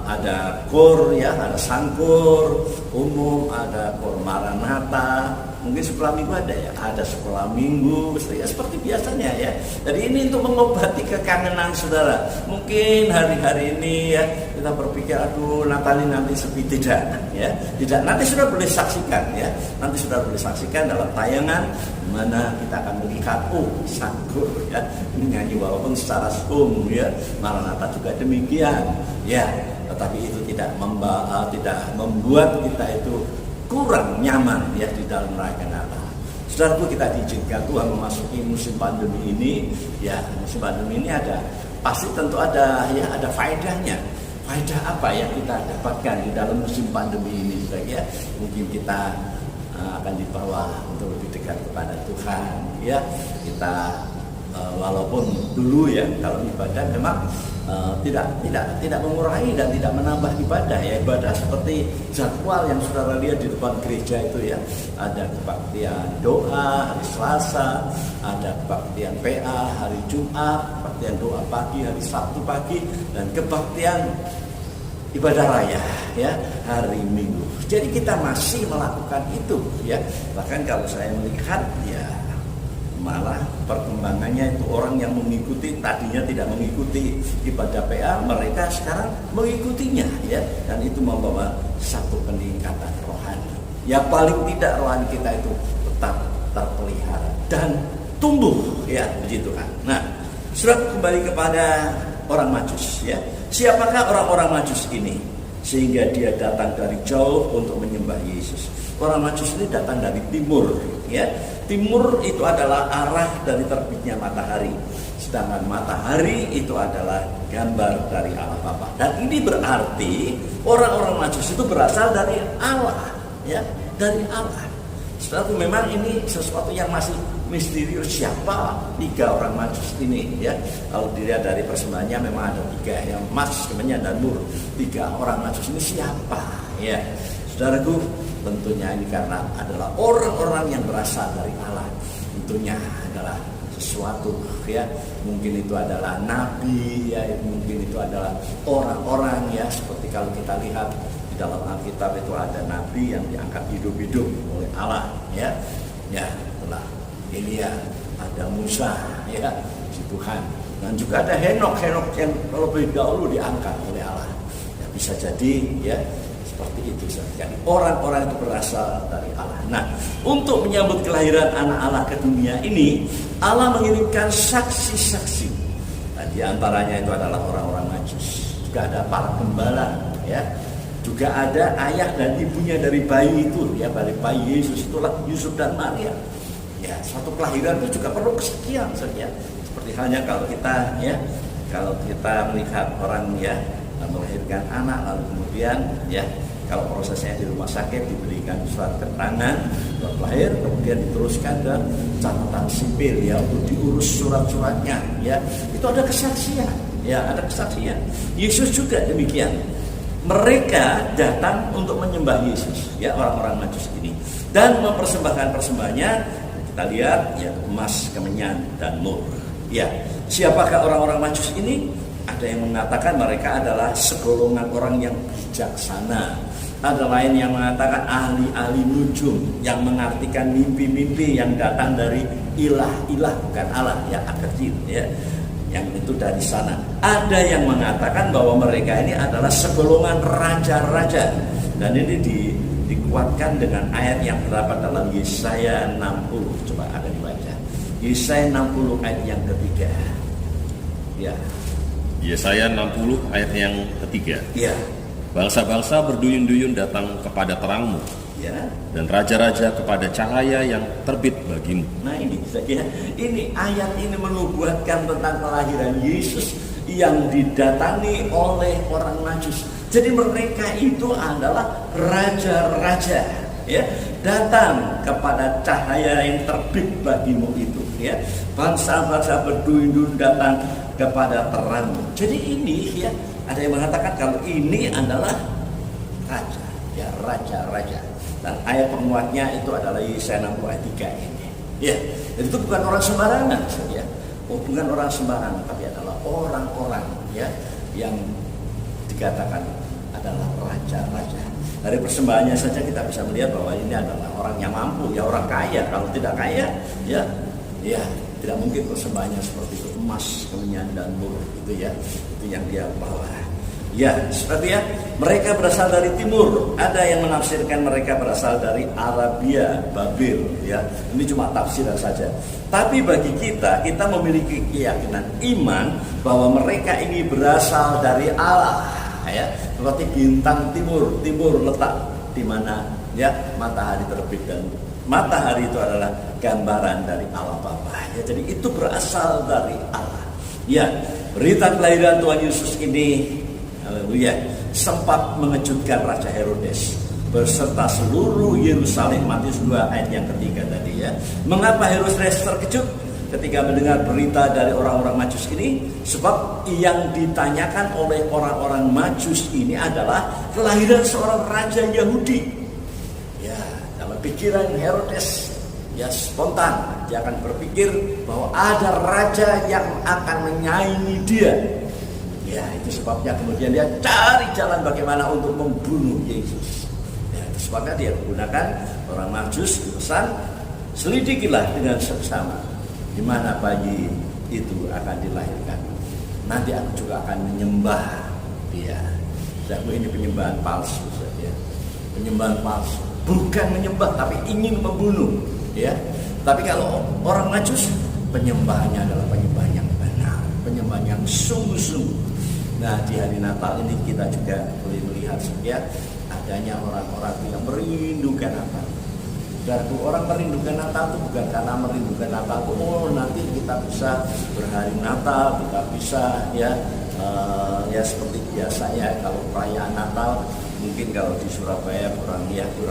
ada kor ya, ada sangkur umum, ada kor Maranatha, mungkin sekolah minggu ada sekolah minggu ya, seperti biasanya ya. Jadi ini untuk mengobati kekangenan saudara. Mungkin hari-hari ini ya kita berpikir aduh Natal ini nanti sepi, tidak ya, tidak. Nanti sudah boleh saksikan ya, nanti sudah boleh saksikan dalam tayangan mana kita akan melihat sangkur ya menyanyi walaupun secara Zoom ya. Maranatha juga demikian ya, tetapi itu tidak membuat kita itu kurang nyaman ya di dalam merayakan Natal. Saudaraku, kita diizinkan Tuhan memasuki musim pandemi ini ya. Musim pandemi ini pasti tentu ada faedahnya. Faedah apa yang kita dapatkan di dalam musim pandemi ini ya? Mungkin kita akan dibawa untuk lebih dekat kepada Tuhan ya. Kita walaupun dulu ya kalau ibadah memang tidak mengurangi dan tidak menambah ibadah ya, ibadah seperti jadwal yang saudara lihat di depan gereja itu ya, ada kebaktian doa hari Selasa, ada kebaktian PA hari Jumat, kebaktian doa pagi hari Sabtu pagi, dan kebaktian ibadah raya ya hari Minggu. Jadi kita masih melakukan itu ya. Bahkan kalau saya melihat ya malah perkembangannya itu orang yang mengikuti tadinya tidak mengikuti ibadah PA, mereka sekarang mengikutinya ya, dan itu membawa satu peningkatan rohani. Ya paling tidak rohani kita itu tetap terpelihara dan tumbuh ya, begitu kan. Nah, surat kembali kepada orang Majus ya. Siapakah orang-orang Majus ini sehingga dia datang dari jauh untuk menyembah Yesus? Orang Majus ini datang dari timur ya. Timur itu adalah arah dari terbitnya matahari, sedangkan matahari itu adalah gambar dari Allah Bapa. Dan ini berarti orang-orang Majus itu berasal dari Allah ya, dari Allah. Saudaraku, memang ini sesuatu yang masih misterius, siapa 3 orang Majus ini ya. Kalau dilihat dari persembahannya memang ada 3 yang emas, kemenyan dan mur. 3 orang Majus ini siapa ya? Saudaraku, tentunya ini karena adalah orang-orang yang berasal dari Allah. Tentunya adalah sesuatu ya, mungkin itu adalah nabi ya, mungkin itu adalah orang-orang ya, seperti kalau kita lihat di dalam Alkitab itu ada nabi yang diangkat hidup-hidup oleh Allah ya. Ya, telah Elia, ada Musa ya, si Tuhan, dan juga ada Henok yang lebih dahulu diangkat oleh Allah. Ya, bisa jadi ya seperti itu saja. Orang-orang itu berasal dari Allah. Nah, untuk menyambut kelahiran anak Allah ke dunia ini, Allah mengirimkan saksi-saksi. Nah, di antaranya itu adalah orang-orang Majus. Juga ada para gembala, ya. Juga ada ayah dan ibunya dari bayi itu, ya, dari bayi Yesus itulah Yusuf dan Maria. Ya, suatu kelahiran itu juga perlu kesekian saja. Seperti halnya kalau kita, ya, kalau kita melihat orang ya melahirkan anak, lalu kemudian ya, kalau prosesnya di rumah sakit diberikan surat keterangan buat lahir, kemudian diteruskan ke catatan sipil ya untuk diurus surat-suratnya ya, itu ada kesaksian ya, ada kesaksian. Yesus juga demikian, mereka datang untuk menyembah Yesus ya, orang-orang Majus ini, dan mempersembahkan persembahannya. Kita lihat ya, emas, kemenyan dan mur ya. Siapakah orang-orang Majus ini? Ada yang mengatakan mereka adalah segolongan orang yang bijaksana. Ada lain yang mengatakan ahli-ahli nujum, yang mengartikan mimpi-mimpi yang datang dari ilah-ilah, bukan Allah ya, kecil ya, yang itu dari sana. Ada yang mengatakan bahwa mereka ini adalah segolongan raja-raja, dan ini dikuatkan dengan ayat yang terdapat dalam Yesaya 60. Coba ada dibaca. Yesaya 60 ayat yang ketiga. Ya. Yesaya 60 ayat yang ketiga. Ya. Bangsa-bangsa berduyun-duyun datang kepada terangmu, Ya. dan raja-raja kepada cahaya yang terbit bagimu. Nah ini saja. Ini ayat ini menubuatkan tentang kelahiran Yesus yang didatangi oleh orang Majus. Jadi mereka itu adalah raja-raja, ya, datang kepada cahaya yang terbit bagimu itu, ya. Bangsa-bangsa berduyun-duyun datang kepada terangmu. Jadi ini, ya, ada yang mengatakan kalau ini adalah raja, ya, raja-raja. Dan ayat penguatnya itu adalah Yesaya 60 ayat 3 ini. Ya, dan itu bukan orang sembarangan, ya. Bukan orang sembarangan, tapi adalah orang-orang, ya, yang dikatakan adalah raja-raja. Dari persembahannya saja kita bisa melihat bahwa ini adalah orang yang mampu, ya, orang kaya. Kalau tidak kaya, ya, tidak mungkin persembahannya seperti itu, emas, kemenyan dan mur, itu, ya, itu yang dia bawa. Ya, seperti ya, mereka berasal dari timur. Ada yang menafsirkan mereka berasal dari Arabia, Babil, ya. Ini cuma tafsiran saja. Tapi bagi kita memiliki keyakinan iman bahwa mereka ini berasal dari Allah, ya. Seperti bintang timur letak di mana, ya, matahari terbit, dan matahari itu adalah gambaran dari Allah Bapa. Ya, jadi itu berasal dari Allah. Ya, berita kelahiran Tuhan Yesus ini, haleluya, sempat mengejutkan Raja Herodes beserta seluruh Yerusalem. Matius 2 ayat yang ketiga tadi, ya. Mengapa Herodes terkejut ketika mendengar berita dari orang-orang Majus ini? Sebab yang ditanyakan oleh orang-orang Majus ini adalah kelahiran seorang raja Yahudi. Ya, dalam pikiran Herodes, ya, spontan dia akan berpikir bahwa ada raja yang akan menyaingi dia. Ya, itu sebabnya kemudian dia cari jalan bagaimana untuk membunuh Yesus. Ya, itu sebabnya dia menggunakan orang Majus dipesan, selidikilah dengan seksama di mana bayi itu akan dilahirkan. Nanti aku juga akan menyembah dia. Ini penyembahan palsu saja. Penyembahan palsu. Bukan menyembah tapi ingin membunuh, ya. Tapi kalau orang Majus, penyembahannya adalah penyembahan yang benar, penyembahan yang sungguh-sungguh. Nah, di hari Natal ini kita juga boleh melihat, ya, adanya orang-orang yang merindukan Natal. Dan orang merindukan Natal itu bukan karena merindukan Natal, oh nanti kita bisa berhari Natal, kita bisa, ya, ya seperti biasa, ya, kalau perayaan Natal mungkin kalau di Surabaya kurang begitu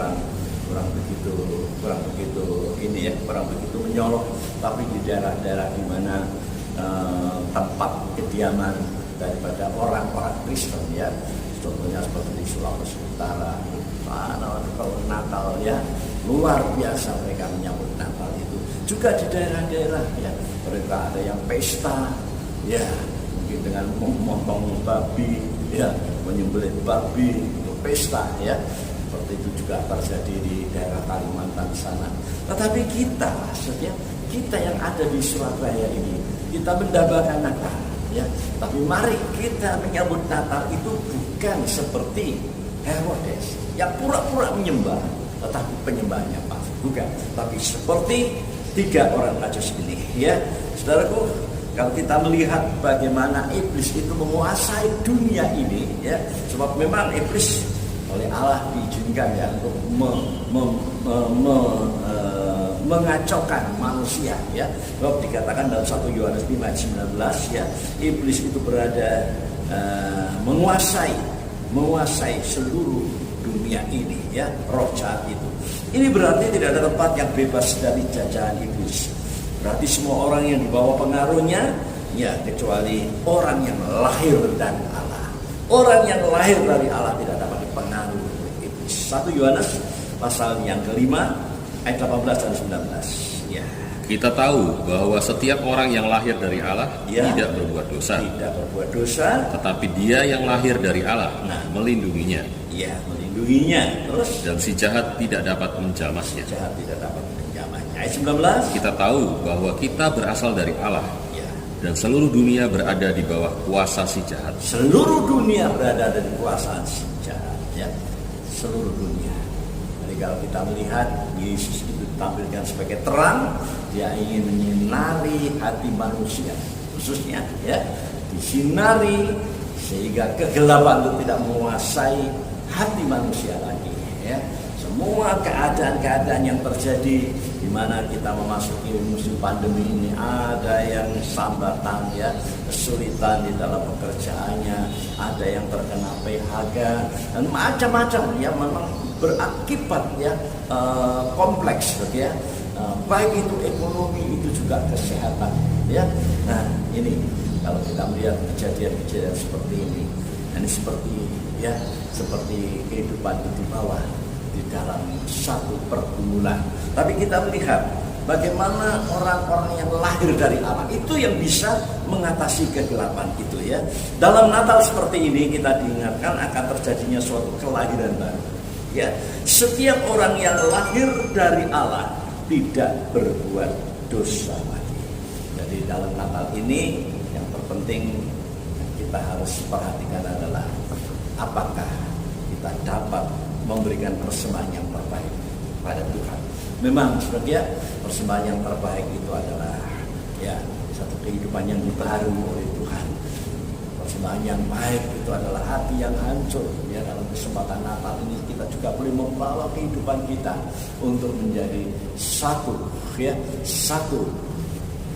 ini, ya, kurang begitu menyolok. Tapi di daerah-daerah di mana tempat kediaman daripada orang-orang Kristen, ya, contohnya seperti di Sulawesi Utara, kalau Natal, ya, luar biasa mereka menyambut Natal itu. Juga di daerah-daerah, ya, mereka ada yang pesta, ya, mungkin dengan memotong babi, ya, menyembelih babi untuk pesta, ya. Seperti itu juga terjadi di daerah Kalimantan sana. Tetapi kita, maksudnya kita yang ada di Surabaya ini, kita mendambakan Natal, ya. Tapi mari kita menyambut Natal itu bukan seperti Herodes yang pura-pura menyembah, tetapi penyembahnya palsu, bukan. Tapi seperti 3 orang Majus ini, ya. Saudaraku, kalau kita melihat bagaimana iblis itu menguasai dunia ini, ya, sebab memang iblis oleh Allah diizinkan, ya, untuk mengacaukan manusia, ya. Sebab dikatakan dalam 1 Yohanes 5 ayat 19, ya, iblis itu berada menguasai seluruh dunia ini, ya, roh jahat itu. Ini berarti tidak ada tempat yang bebas dari jajahan iblis. Berarti semua orang yang dibawa pengaruhnya, ya, kecuali orang yang lahir dari Allah. Orang yang lahir dari Allah tidak dapat dipengaruhi oleh iblis. 1 Yohanes pasal yang kelima ayat 18 dan 19. Ya. Kita tahu bahwa setiap orang yang lahir dari Allah, ya, tidak berbuat dosa. Tidak berbuat dosa. Tetapi dia yang lahir dari Allah, melindunginya. Ya, melindunginya. Terus, dan si jahat tidak dapat menjamahnya. Jahat tidak dapat menjamahnya. Ayat 19. Kita tahu bahwa kita berasal dari Allah. Ya. Dan seluruh dunia berada di bawah kuasa si jahat. Seluruh dunia berada di kuasa si jahat, ya. Seluruh dunia. Jadi kalau kita melihat Yesus itu ditampilkan sebagai terang, dia ingin menyinari hati manusia, khususnya ya, disinari sehingga kegelapan itu tidak menguasai hati manusia lagi ya. Semua keadaan-keadaan yang terjadi di mana kita memasuki musim pandemi ini, ada yang sambatan ya, kesulitan di dalam pekerjaannya, ada yang terkena PHK dan macam-macam ya, memang berakibat ya kompleks ya. Baik itu ekonomi, itu juga kesehatan ya. Nah, ini kalau kita melihat kejadian-kejadian seperti ini seperti ya, seperti kehidupan di bawah di dalam satu pergumulan. Tapi kita melihat bagaimana orang-orang yang lahir dari Allah itu yang bisa mengatasi kegelapan itu ya. Dalam Natal seperti ini kita diingatkan akan terjadinya suatu kelahiran baru. Ya, setiap orang yang lahir dari Allah tidak berbuat dosa lagi. Jadi dalam Natal ini yang terpenting kita harus perhatikan adalah apakah kita dapat memberikan persembahan yang terbaik pada Tuhan. Memang sebenarnya persembahan yang terbaik itu adalah ya satu kehidupan yang dibaharui oleh Tuhan. Persembahan yang baik itu adalah hati yang hancur ya. Dalam kesempatan Natal ini kita juga boleh membawa kehidupan kita untuk menjadi satu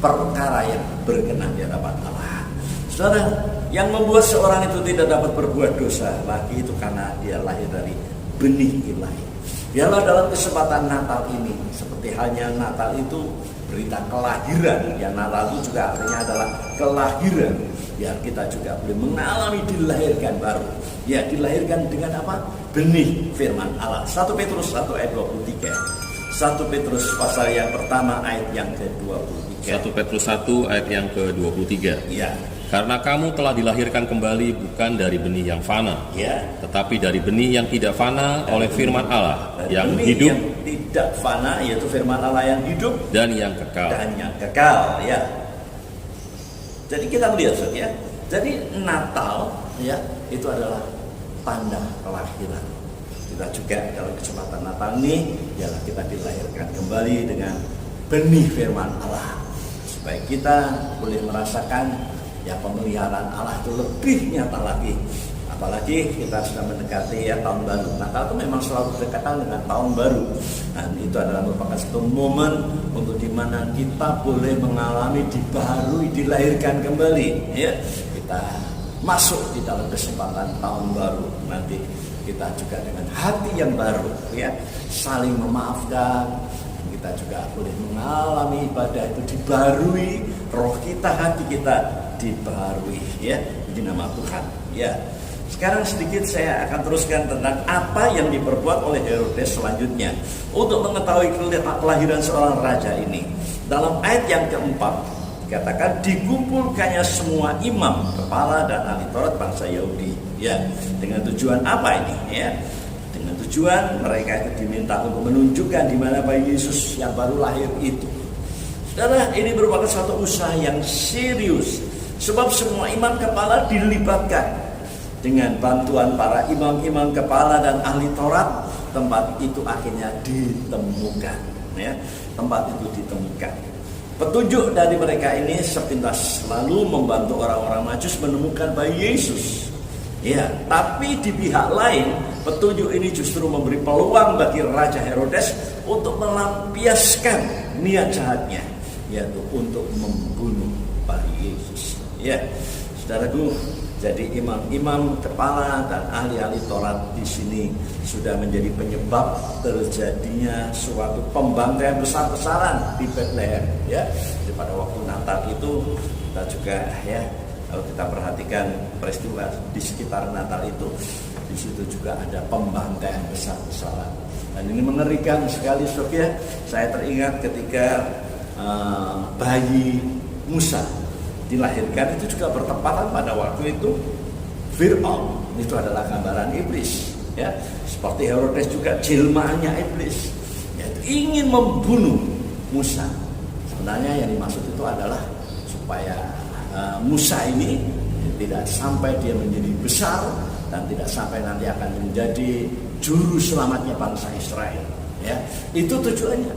perkara yang berkenan di hadapan Allah. Saudara, yang membuat seorang itu tidak dapat berbuat dosa lagi itu karena dia lahir dari benih ilahi. Biarlah dalam kesempatan Natal ini, seperti halnya Natal itu berita kelahiran, ya Natal itu juga artinya adalah kelahiran. Biar kita juga boleh mengalami dilahirkan baru. Ya, dilahirkan dengan apa? Benih firman Allah. 1 Petrus 1 ayat 23. 1 Petrus pasal yang pertama ayat yang ke-23. 1 Petrus 1 ayat yang ke-23. Ya. Karena kamu telah dilahirkan kembali bukan dari benih yang fana, Ya. tetapi dari benih yang tidak fana oleh firman Allah yang Benih hidup yang tidak fana, yaitu firman Allah yang hidup dan yang kekal. dan yang kekal ya. Jadi kita melihat ya. Jadi Natal ya itu adalah tanda kelahiran. Kita juga dalam kesempatan Natal ini ialah kita dilahirkan kembali dengan benih firman Allah supaya kita boleh merasakan ya pemeliharaan Allah itu lebih nyata lagi. Apalagi kita sudah mendekati ya tahun baru. Natal itu memang selalu berdekatan dengan tahun baru. Dan itu adalah merupakan satu momen untuk dimana kita boleh mengalami dibaharui, dilahirkan kembali. Ya, kita masuk di dalam kesempatan tahun baru. Nanti kita juga dengan hati yang baru, ya, saling memaafkan. Kita juga boleh mengalami ibadah itu dibaharui, roh kita, hati kita dibaharui, ya, di nama Tuhan. Ya. Sekarang sedikit saya akan teruskan tentang apa yang diperbuat oleh Herodes selanjutnya untuk mengetahui kelahiran seorang raja ini. Dalam ayat yang keempat dikatakan dikumpulkannya semua imam, kepala dan ahli Taurat bangsa Yahudi. Ya, dengan tujuan apa ini? Ya, dengan tujuan mereka itu diminta untuk menunjukkan di mana bayi Yesus yang baru lahir itu. Saudara, ini merupakan suatu usaha yang serius, sebab semua imam kepala dilibatkan. Dengan bantuan para imam-imam kepala dan ahli Taurat, tempat itu akhirnya ditemukan. Ya, tempat itu ditemukan. Petunjuk dari mereka ini sepintas lalu membantu orang-orang Majus menemukan bayi Yesus. Ya, tapi di pihak lain, petunjuk ini justru memberi peluang bagi Raja Herodes untuk melampiaskan niat jahatnya, yaitu untuk membunuh bayi Yesus. Ya, saudaraku. Jadi imam-imam kepala dan ahli-ahli Taurat di sini sudah menjadi penyebab terjadinya suatu pembantaian besar-besaran di Bethlehem. Ya, jadi pada waktu Natal itu kita juga ya, kalau kita perhatikan peristiwa di sekitar Natal itu, di situ juga ada pembantaian besar-besaran. Dan ini mengerikan sekali, saudara. Saya teringat ketika bayi Musa dilahirkan itu juga bertepatan pada waktu itu Fir'aun itu adalah gambaran iblis, ya, seperti Herodes juga jelmaannya iblis, yaitu ingin membunuh Musa. Sebenarnya yang dimaksud itu adalah supaya Musa ini tidak sampai dia menjadi besar dan tidak sampai nanti akan menjadi juru selamatnya bangsa Israel. Ya, itu tujuannya.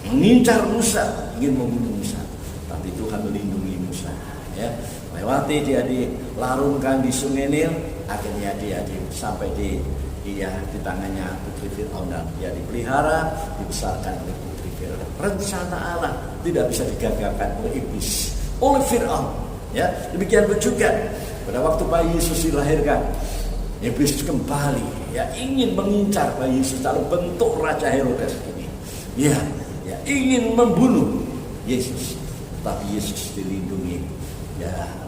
Mengincar Musa, ingin membunuh Musa, tapi Tuhan melindungi Musa. Ya, lewati dia dilarungkan di Sungai Nil, akhirnya dia sampai di tangannya putri Firaun dan dia dipelihara, dibesarkan oleh putri Firaun. Rencana Allah tidak bisa digagalkan oleh iblis, oleh Firaun. Ya, demikian juga pada waktu bayi Yesus dilahirkan, iblis kembali ya ingin mengincar bayi Yesus dalam bentuk Raja Herodes ini. Ya, ingin membunuh Yesus, tapi Yesus dilindungi.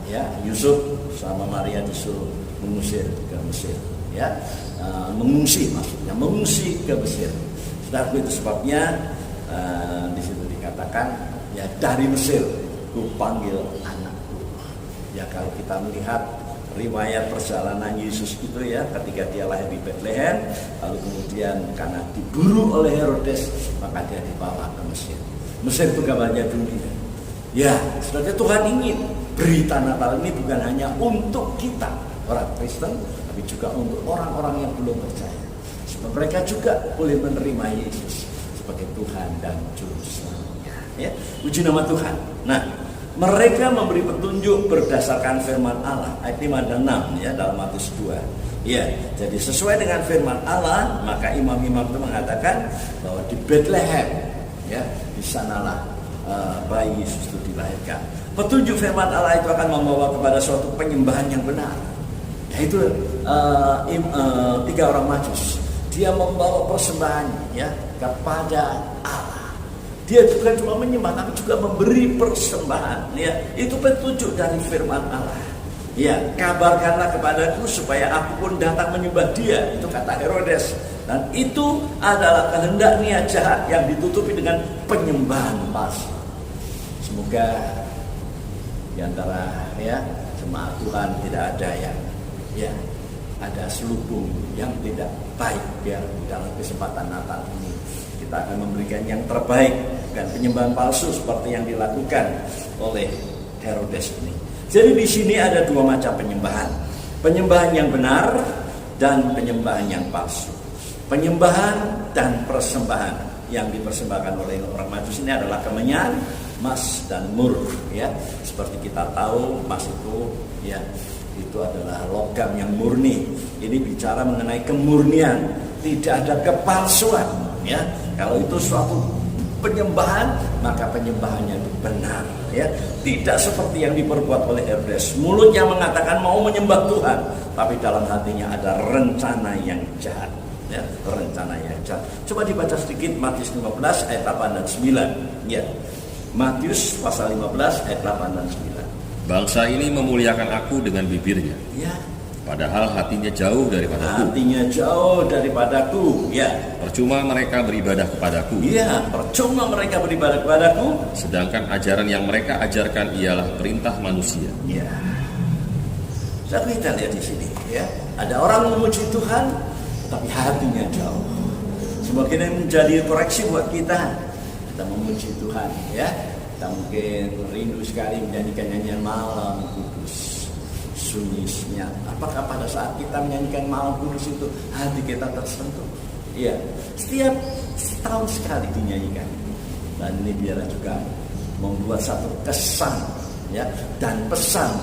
Ya, Yusuf sama Maria disuruh mengusir ke Mesir. Ya, mengungsi ke Mesir. Saudara, itu sebabnya di situ dikatakan ya dari Mesir ku panggil anakku. Ya, kalau kita melihat riwayat perjalanan Yesus itu ya, ketika dia lahir di Bethlehem, lalu kemudian karena diburu oleh Herodes, maka dia dibawa ke Mesir. Mesir itu gambarnya dunia. Ya, saudara, Tuhan ingin berita Natal ini bukan hanya untuk kita orang Kristen, tapi juga untuk orang-orang yang belum percaya, supaya mereka juga boleh menerima Yesus sebagai Tuhan dan Juru Selamatnya. Ya, puji nama Tuhan. Nah, mereka memberi petunjuk berdasarkan firman Allah ayat 5 dan 6 ya dalam Matius 2. Ya, jadi sesuai dengan firman Allah, maka imam-imam itu mengatakan bahwa di Bethlehem ya, di sanalah bayi Yesus itu dilahirkan. Petunjuk firman Allah itu akan membawa kepada suatu penyembahan yang benar. Yaitu 3 orang Majus. Dia membawa persembahan ya kepada Allah. Dia bukan cuma menyembah, tapi juga memberi persembahan. Ya, itu petunjuk dari firman Allah. Ya, kabarkanlah kepadaku supaya aku pun datang menyembah dia. Itu kata Herodes. Dan itu adalah kehendak niat jahat yang ditutupi dengan penyembahan palsu. Semoga di antara ya jemaat Tuhan tidak ada yang ya ada selubung yang tidak baik. Biar dalam kesempatan Natal ini kita akan memberikan yang terbaik, dan penyembahan palsu seperti yang dilakukan oleh Herodes ini. Jadi di sini ada 2 macam penyembahan. Penyembahan yang benar dan penyembahan yang palsu. Penyembahan dan persembahan yang dipersembahkan oleh orang Majus ini adalah kemenyan, emas dan mur ya. Seperti kita tahu, emas itu ya itu adalah logam yang murni. Ini bicara mengenai kemurnian, tidak ada kepalsuan ya. Kalau itu suatu penyembahan, maka penyembahannya itu benar ya. Tidak seperti yang diperbuat oleh Herodes. Mulutnya mengatakan mau menyembah Tuhan, tapi dalam hatinya ada rencana yang jahat ya, rencana yang jahat. Coba dibaca sedikit Matius 15 ayat 8 dan 9 ya. Matius pasal 15 ayat 8 dan 9. Bangsa ini memuliakan aku dengan bibirnya, Ya, padahal hatinya jauh daripadaku. hatinya jauh daripadaku. Ya, Percuma mereka beribadah kepadaku, ya, percuma mereka beribadah kepadaku. sedangkan ajaran yang mereka ajarkan ialah perintah manusia. Ya, jadi kita lihat di sini ya, ada orang memuji Tuhan, tapi hatinya jauh. Semoga ini menjadi koreksi buat kita. Kita memuji Tuhan ya. Kita mungkin rindu sekali menyanyikan nyanyian malam kudus, sunyi senyap. Apakah pada saat kita menyanyikan malam kudus itu hati kita tersentuh? Iya, setiap setahun sekali dinyanyikan. Dan ini biarlah juga membuat satu kesan ya dan pesan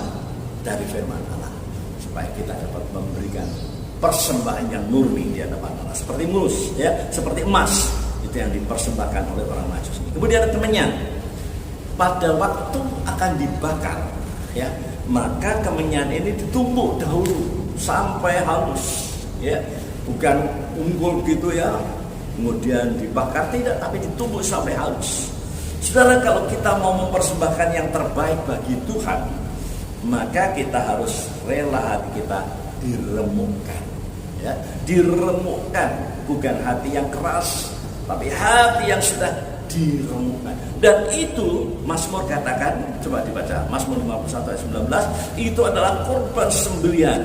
dari firman Allah, supaya kita dapat memberikan persembahan yang murni di hadapan Allah, seperti mulus ya, seperti emas itu yang dipersembahkan oleh orang Majus ini. Kemudian ada kemenyan. Pada waktu akan dibakar ya, maka kemenyan ini ditumbuk dahulu sampai halus ya, bukan unggul gitu ya kemudian dibakar, tidak, tapi ditumbuk sampai halus. Saudara, kalau kita mau mempersembahkan yang terbaik bagi Tuhan, maka kita harus rela hati kita diremukkan ya, diremukkan, bukan hati yang keras, tapi hati yang sudah diremukkan. Dan itu Mazmur katakan, coba dibaca Mazmur 51 ayat 19, itu adalah korban sembelihan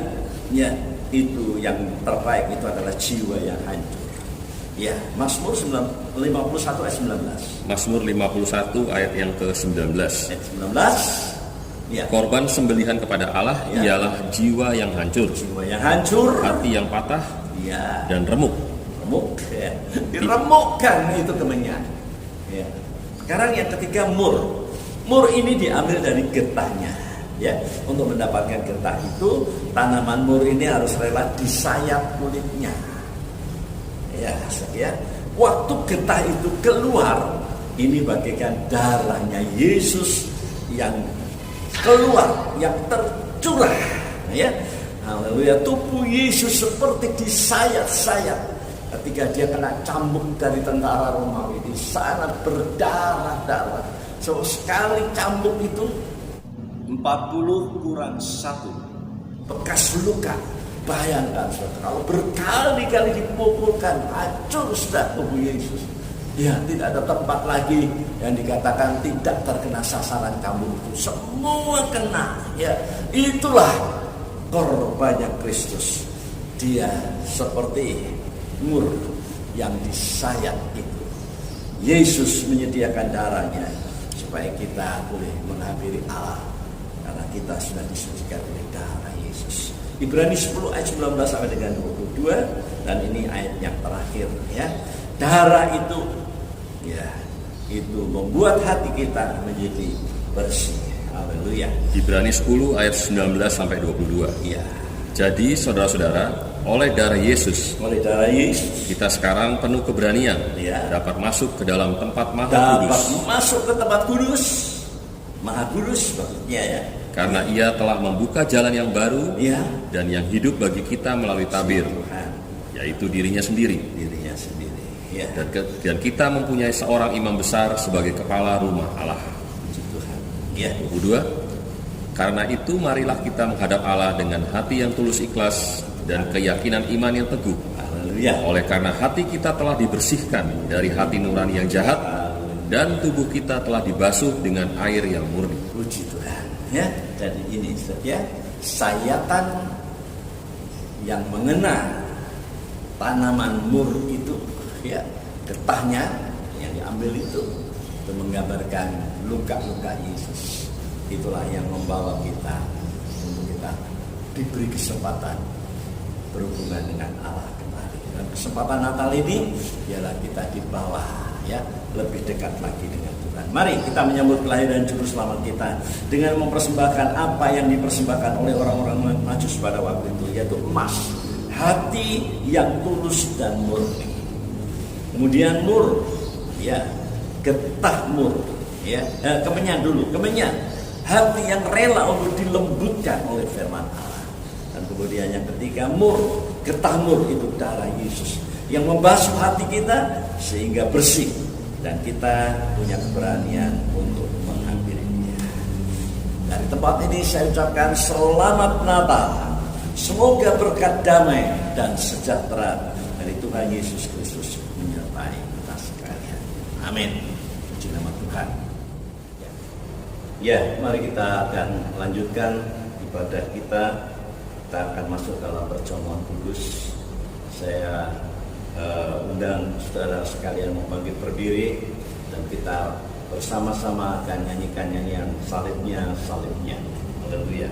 ya, itu yang terbaik, itu adalah jiwa yang hancur ya. Mazmur 51 ayat 19. Mazmur 51 ayat yang ke-19. Ayat 19. Ya. Korban sembelihan kepada Allah Ya. ialah jiwa yang hancur, Jiwa yang hancur, hati yang patah, ya, dan remuk. remuk, ya. Diremukkan itu kemenyan. Ya. Sekarang yang ketiga mur. Mur ini diambil dari getahnya. Ya, untuk mendapatkan getah itu tanaman mur ini harus rela disayat kulitnya. Ya, waktu getah itu keluar, ini bagaikan darahnya Yesus yang keluar, yang tercurah. Ya, haleluya. Tubuh Yesus seperti disayat-sayat ketika dia kena cambuk dari tentara Romawi. Di sana berdarah-darah. So, sekali cambuk itu 40 kurang 1 bekas luka. Bayangkan saudara, kalau berkali-kali dipukulkan, hancur sudah tubuh Yesus. Ya, tidak ada tempat lagi yang dikatakan tidak terkena sasaran cambuk itu. Semua kena. Ya, itulah korbannya Kristus. Dia seperti mur yang disayat itu. Yesus menyediakan darahnya supaya kita boleh menghampiri Allah, karena kita sudah disucikan oleh darah Yesus. Ibrani 10 ayat 19 sampai dengan 22, dan ini ayat yang terakhir ya. Darah itu ya, itu membuat hati kita menjadi bersih. Haleluya. Ibrani 10 ayat 19 sampai 22. Ya. Jadi saudara-saudara, oleh darah Yesus kita sekarang penuh keberanian, ya, dapat masuk ke dalam tempat Maha dapat Kudus. masuk ke tempat kudus, Maha Kudus maksudnya ya. Karena Ia telah membuka jalan yang baru, Ya. dan yang hidup bagi kita melalui tabir, Tuhan, yaitu dirinya sendiri. dirinya sendiri. Ya. Dan kita mempunyai seorang imam besar sebagai kepala rumah Allah. Puji Tuhan. Ya. 22. Karena itu marilah kita menghadap Allah dengan hati yang tulus ikhlas dan keyakinan iman yang teguh. Haleluya. Oleh karena hati kita telah dibersihkan dari hati nurani yang jahat, dan tubuh kita telah dibasuh dengan air yang murni. Puji Tuhan. Ya, jadi ini ya, sayatan yang mengena tanaman mur itu ya, getahnya yang diambil itu menggambarkan luka-luka Yesus. Itulah yang membawa kita untuk kita diberi kesempatan berhubungan dengan Allah kembali. Dan kesempatan Natal ini ialah kita di bawah ya, lebih dekat lagi dengan Tuhan. Mari kita menyambut kelahiran juru selamat kita dengan mempersembahkan apa yang dipersembahkan oleh orang-orang Majus pada waktu itu, yaitu emas, hati yang tulus dan murni. Kemudian mur, ya, getah mur, ya, kemenyan dulu, kemenyan, hati yang rela untuk dilembutkan oleh firman Allah. Dan kemudian yang ketiga mur, getah mur, itu darah Yesus yang membasuh hati kita sehingga bersih, dan kita punya keberanian untuk menghampirinya. Dari tempat ini saya ucapkan selamat Natal. Semoga berkat damai dan sejahtera dari Tuhan Yesus Kristus menyertai kita sekalian. Amin. Puji nama Tuhan. Ya, mari kita akan lanjutkan ibadah kita. Kita akan masuk dalam perjamuan kudus. Saya undang saudara sekalian mau bangkit berdiri, dan kita bersama-sama akan nyanyikan nyanyian salibnya. Haleluya.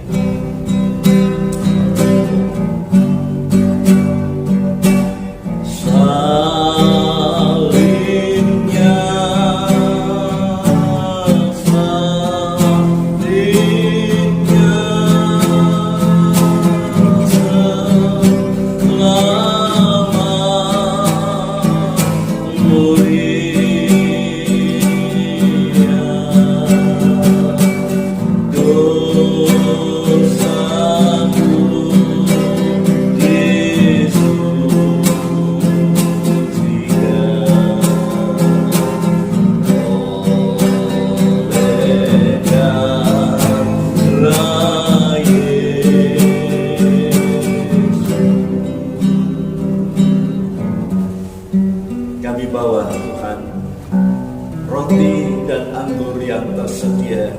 Tersedia,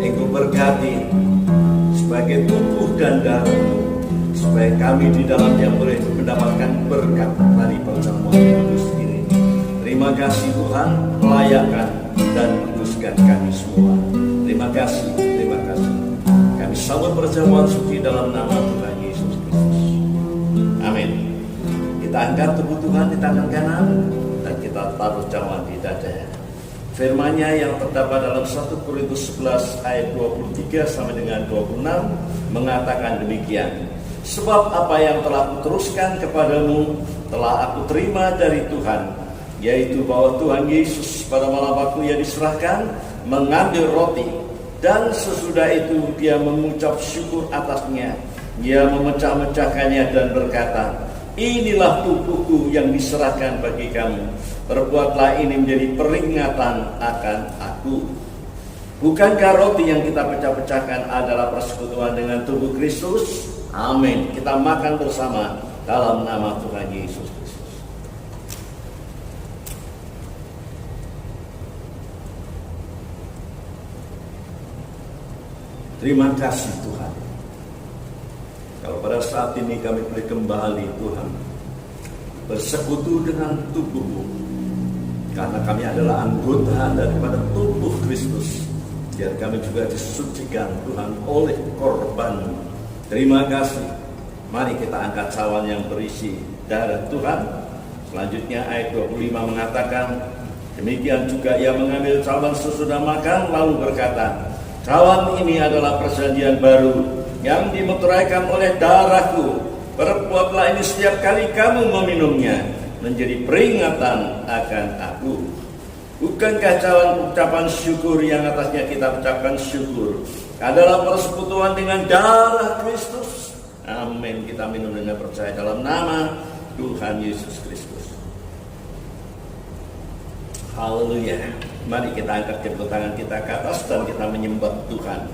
Engkau berkati sebagai tubuh dan darah, supaya kami di dalamnya boleh mendapatkan berkat dari perjamuan kudus ini. Terima kasih Tuhan, layakkan dan kuduskan kami semua. Terima kasih. sambut perjamuan suci dalam nama Tuhan Yesus Kristus. Amin. Kita angkat tubuh Tuhan di tangan kanan dan kita taruh jamuan di dada. Firman-Nya yang terdapat dalam 1 Korintus 11 ayat 23 sampai dengan 26 mengatakan demikian. Sebab apa yang telah kuteruskan kepadamu telah aku terima dari Tuhan, yaitu bahwa Tuhan Yesus pada malam waktu Ia diserahkan mengambil roti, dan sesudah itu Dia mengucap syukur atasnya. Ia memecah-mecahkannya dan berkata, inilah tubuhku yang diserahkan bagi kamu. Perbuatlah ini menjadi peringatan akan aku. Bukankah roti yang kita pecah-pecahkan adalah persekutuan dengan tubuh Kristus? Amin. Kita makan bersama dalam nama Tuhan Yesus Kristus. Terima kasih Tuhan. Kalau pada saat ini kami boleh kembali Tuhan bersekutu dengan tubuh-Mu, karena kami adalah anggota daripada tubuh Kristus, biar kami juga disucikan Tuhan oleh korban. Terima kasih. Mari kita angkat cawan yang berisi darah Tuhan. Selanjutnya ayat 25 mengatakan, demikian juga Ia mengambil cawan sesudah makan lalu berkata, cawan ini adalah perjanjian baru yang dimeteraikan oleh darahku. Perbuatlah ini setiap kali kamu meminumnya menjadi peringatan akan aku. Bukankah cawan ucapan syukur yang atasnya kita ucapkan syukur adalah persekutuan dengan darah Kristus? Amin. Kita minum dengan percaya dalam nama Tuhan Yesus Kristus. Haleluya. Mari kita angkat kedua tangan kita ke atas dan kita menyembah Tuhan.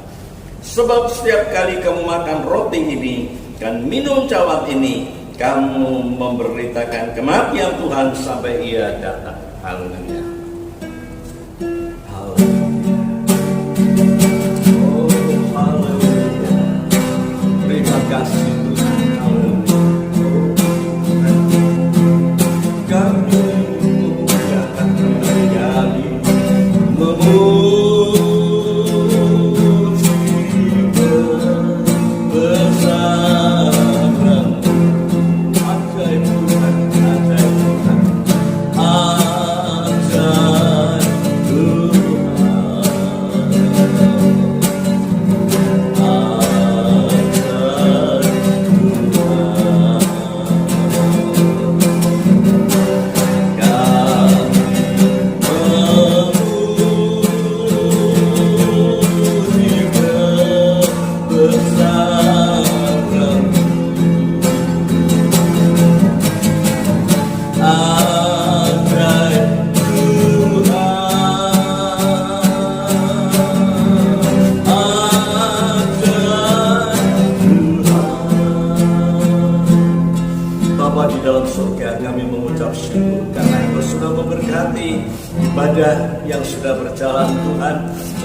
Sebab setiap kali kamu makan roti ini dan minum cawan ini, kamu memberitakan kematian Tuhan sampai Ia datang. Haleluya. Haleluya. Oh, haleluya. Terima kasih Tuhan. Haleluya. Kami akan menjadi ibadah yang sudah berjalan Tuhan.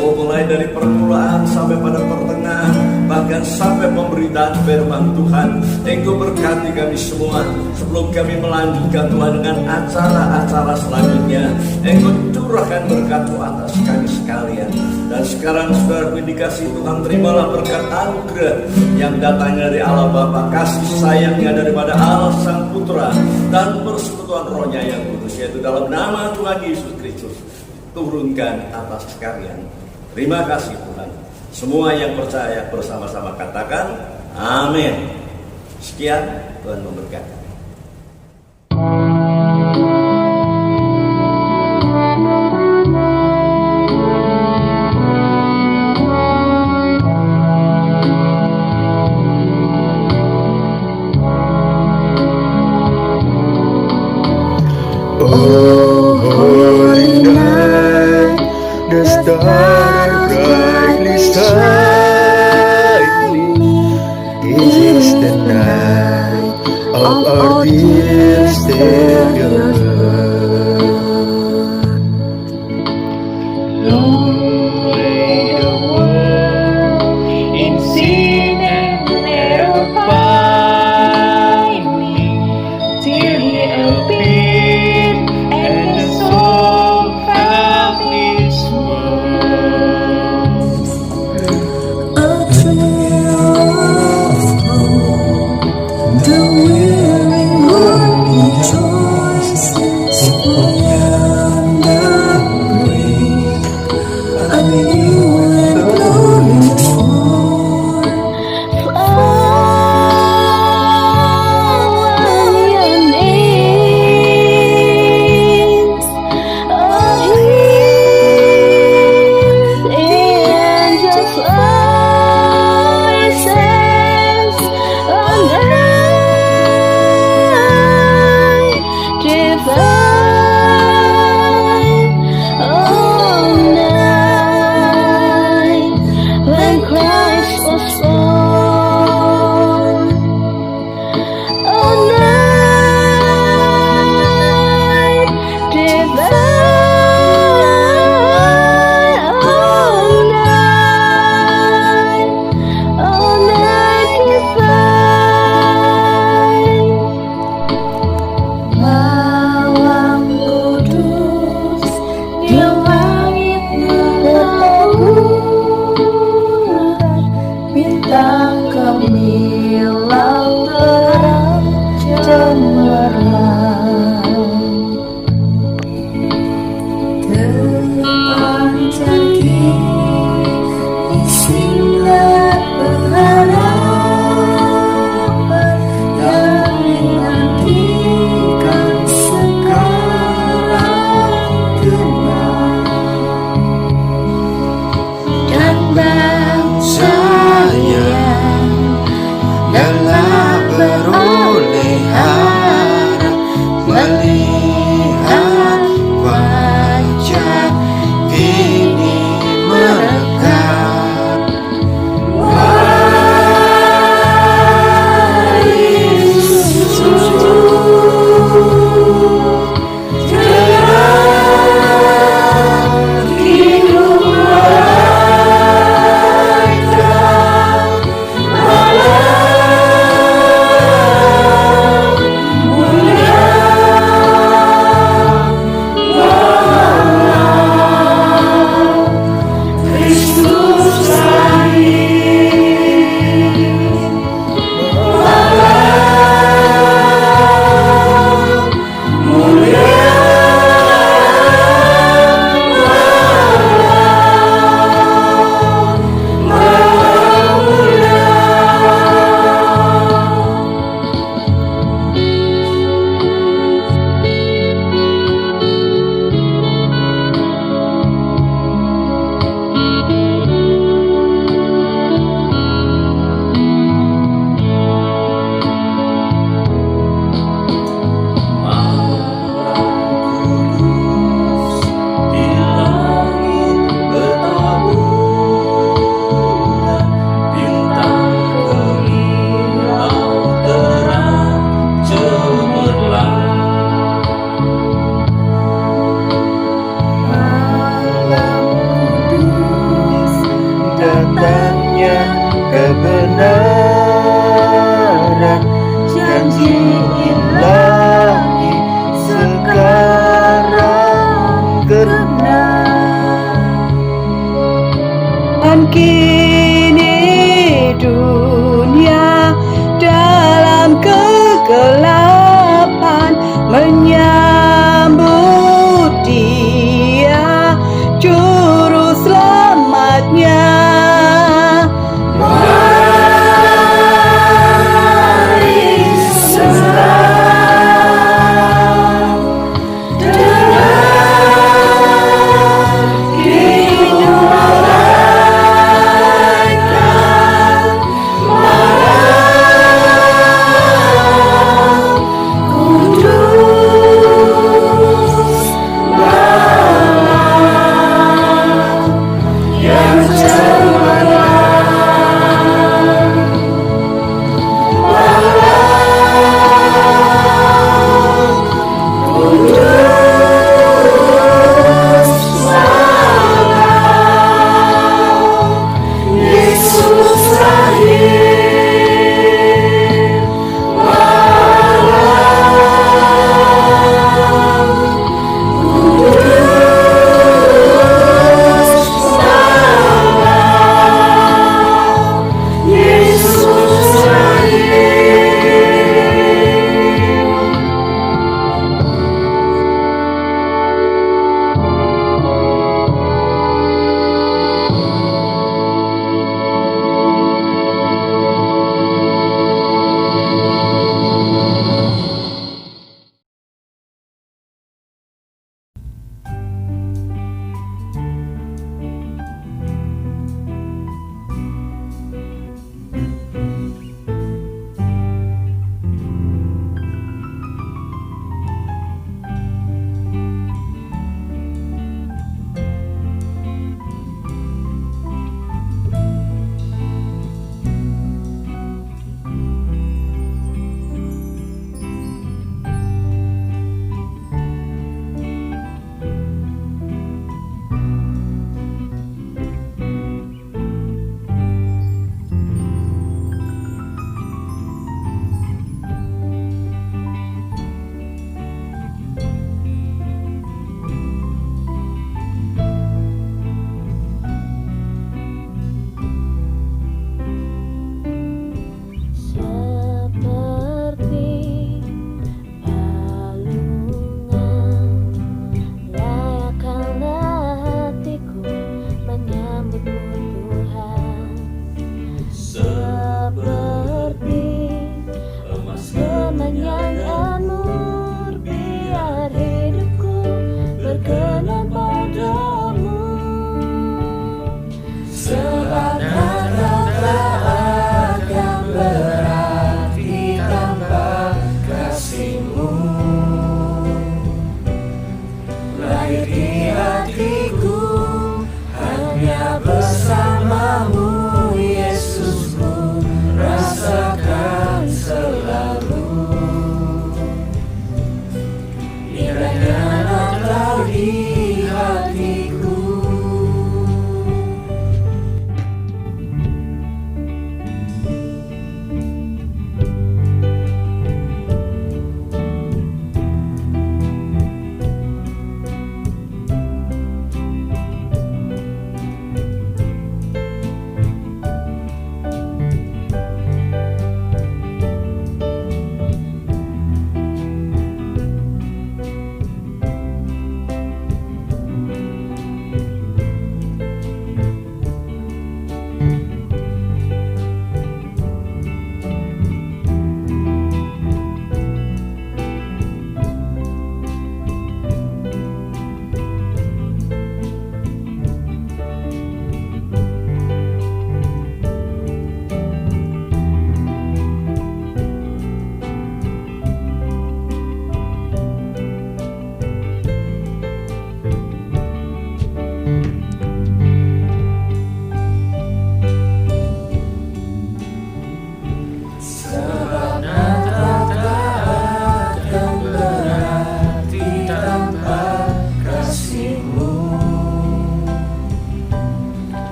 Oh, mulai dari permulaan sampai pada pertengahan, bahkan sampai pemberitaan firman Tuhan. Engkau berkati kami semua. Sebelum kami melanjutkan Tuhan dengan acara-acara selanjutnya, Engkau curahkan berkat-Mu atas kami sekalian. Dan sekarang saudara dikasih Tuhan, terimalah berkat anugerah yang datangnya dari Allah Bapa, kasih sayangnya daripada Allah Sang Putra, dan persekutuan Roh-Nya yang kudus, yaitu dalam nama Tuhan Yesus Kristus, turunkan atas sekalian. Terima kasih Tuhan. Semua yang percaya bersama-sama katakan amin. Sekian, Tuhan memberkati. Oh, holy night, the star brightly shining. It is the night of our dear Savior. Long lay the world in sin and error pining, till He appeared and the soul found His word. Kudus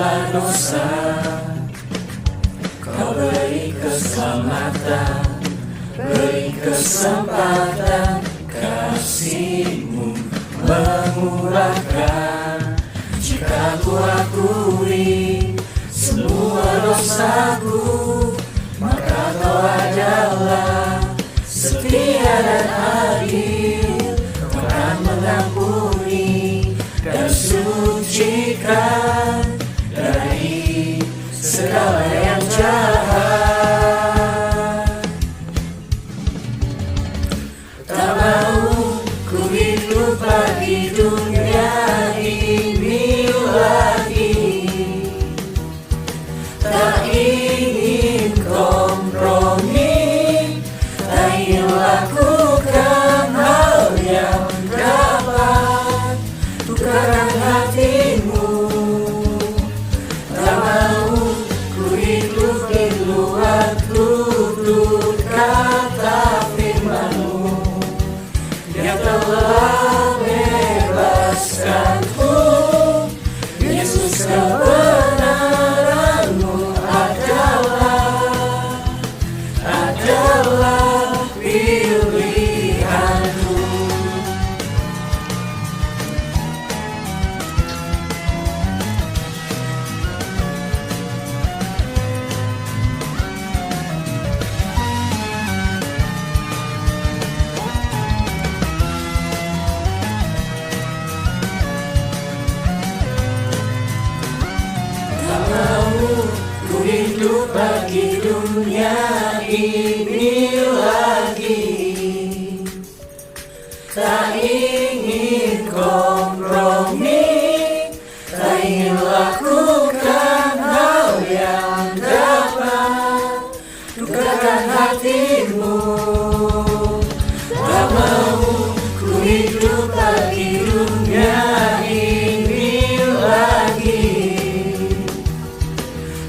segala dosa. Kau beri keselamatan, beri kesempatan, kasih-Mu memurahkan. Jika ku akui semua dosaku, maka Kau adalah setia dan adil. Kau akan mengampuni dan sucikan dari segala yang jahat. Tak mau ku hidup lagi dunia ini lagi. Tak ingin kompromi, tak ingin lakukan hal yang dapat tukarkan hatimu. Tak mau ku hidup di luar tutur kata firman-Mu yang telah bebaskanku. Yesus, kebenaran-Mu adalah pilihanku. Tak mau ku hidup lagi dunia ini lagi. Tak ingin kompromi, tak ingin lakukan hal yang dapat tukarkan hatimu. Tak mau ku hidup lagi dunia ini lagi.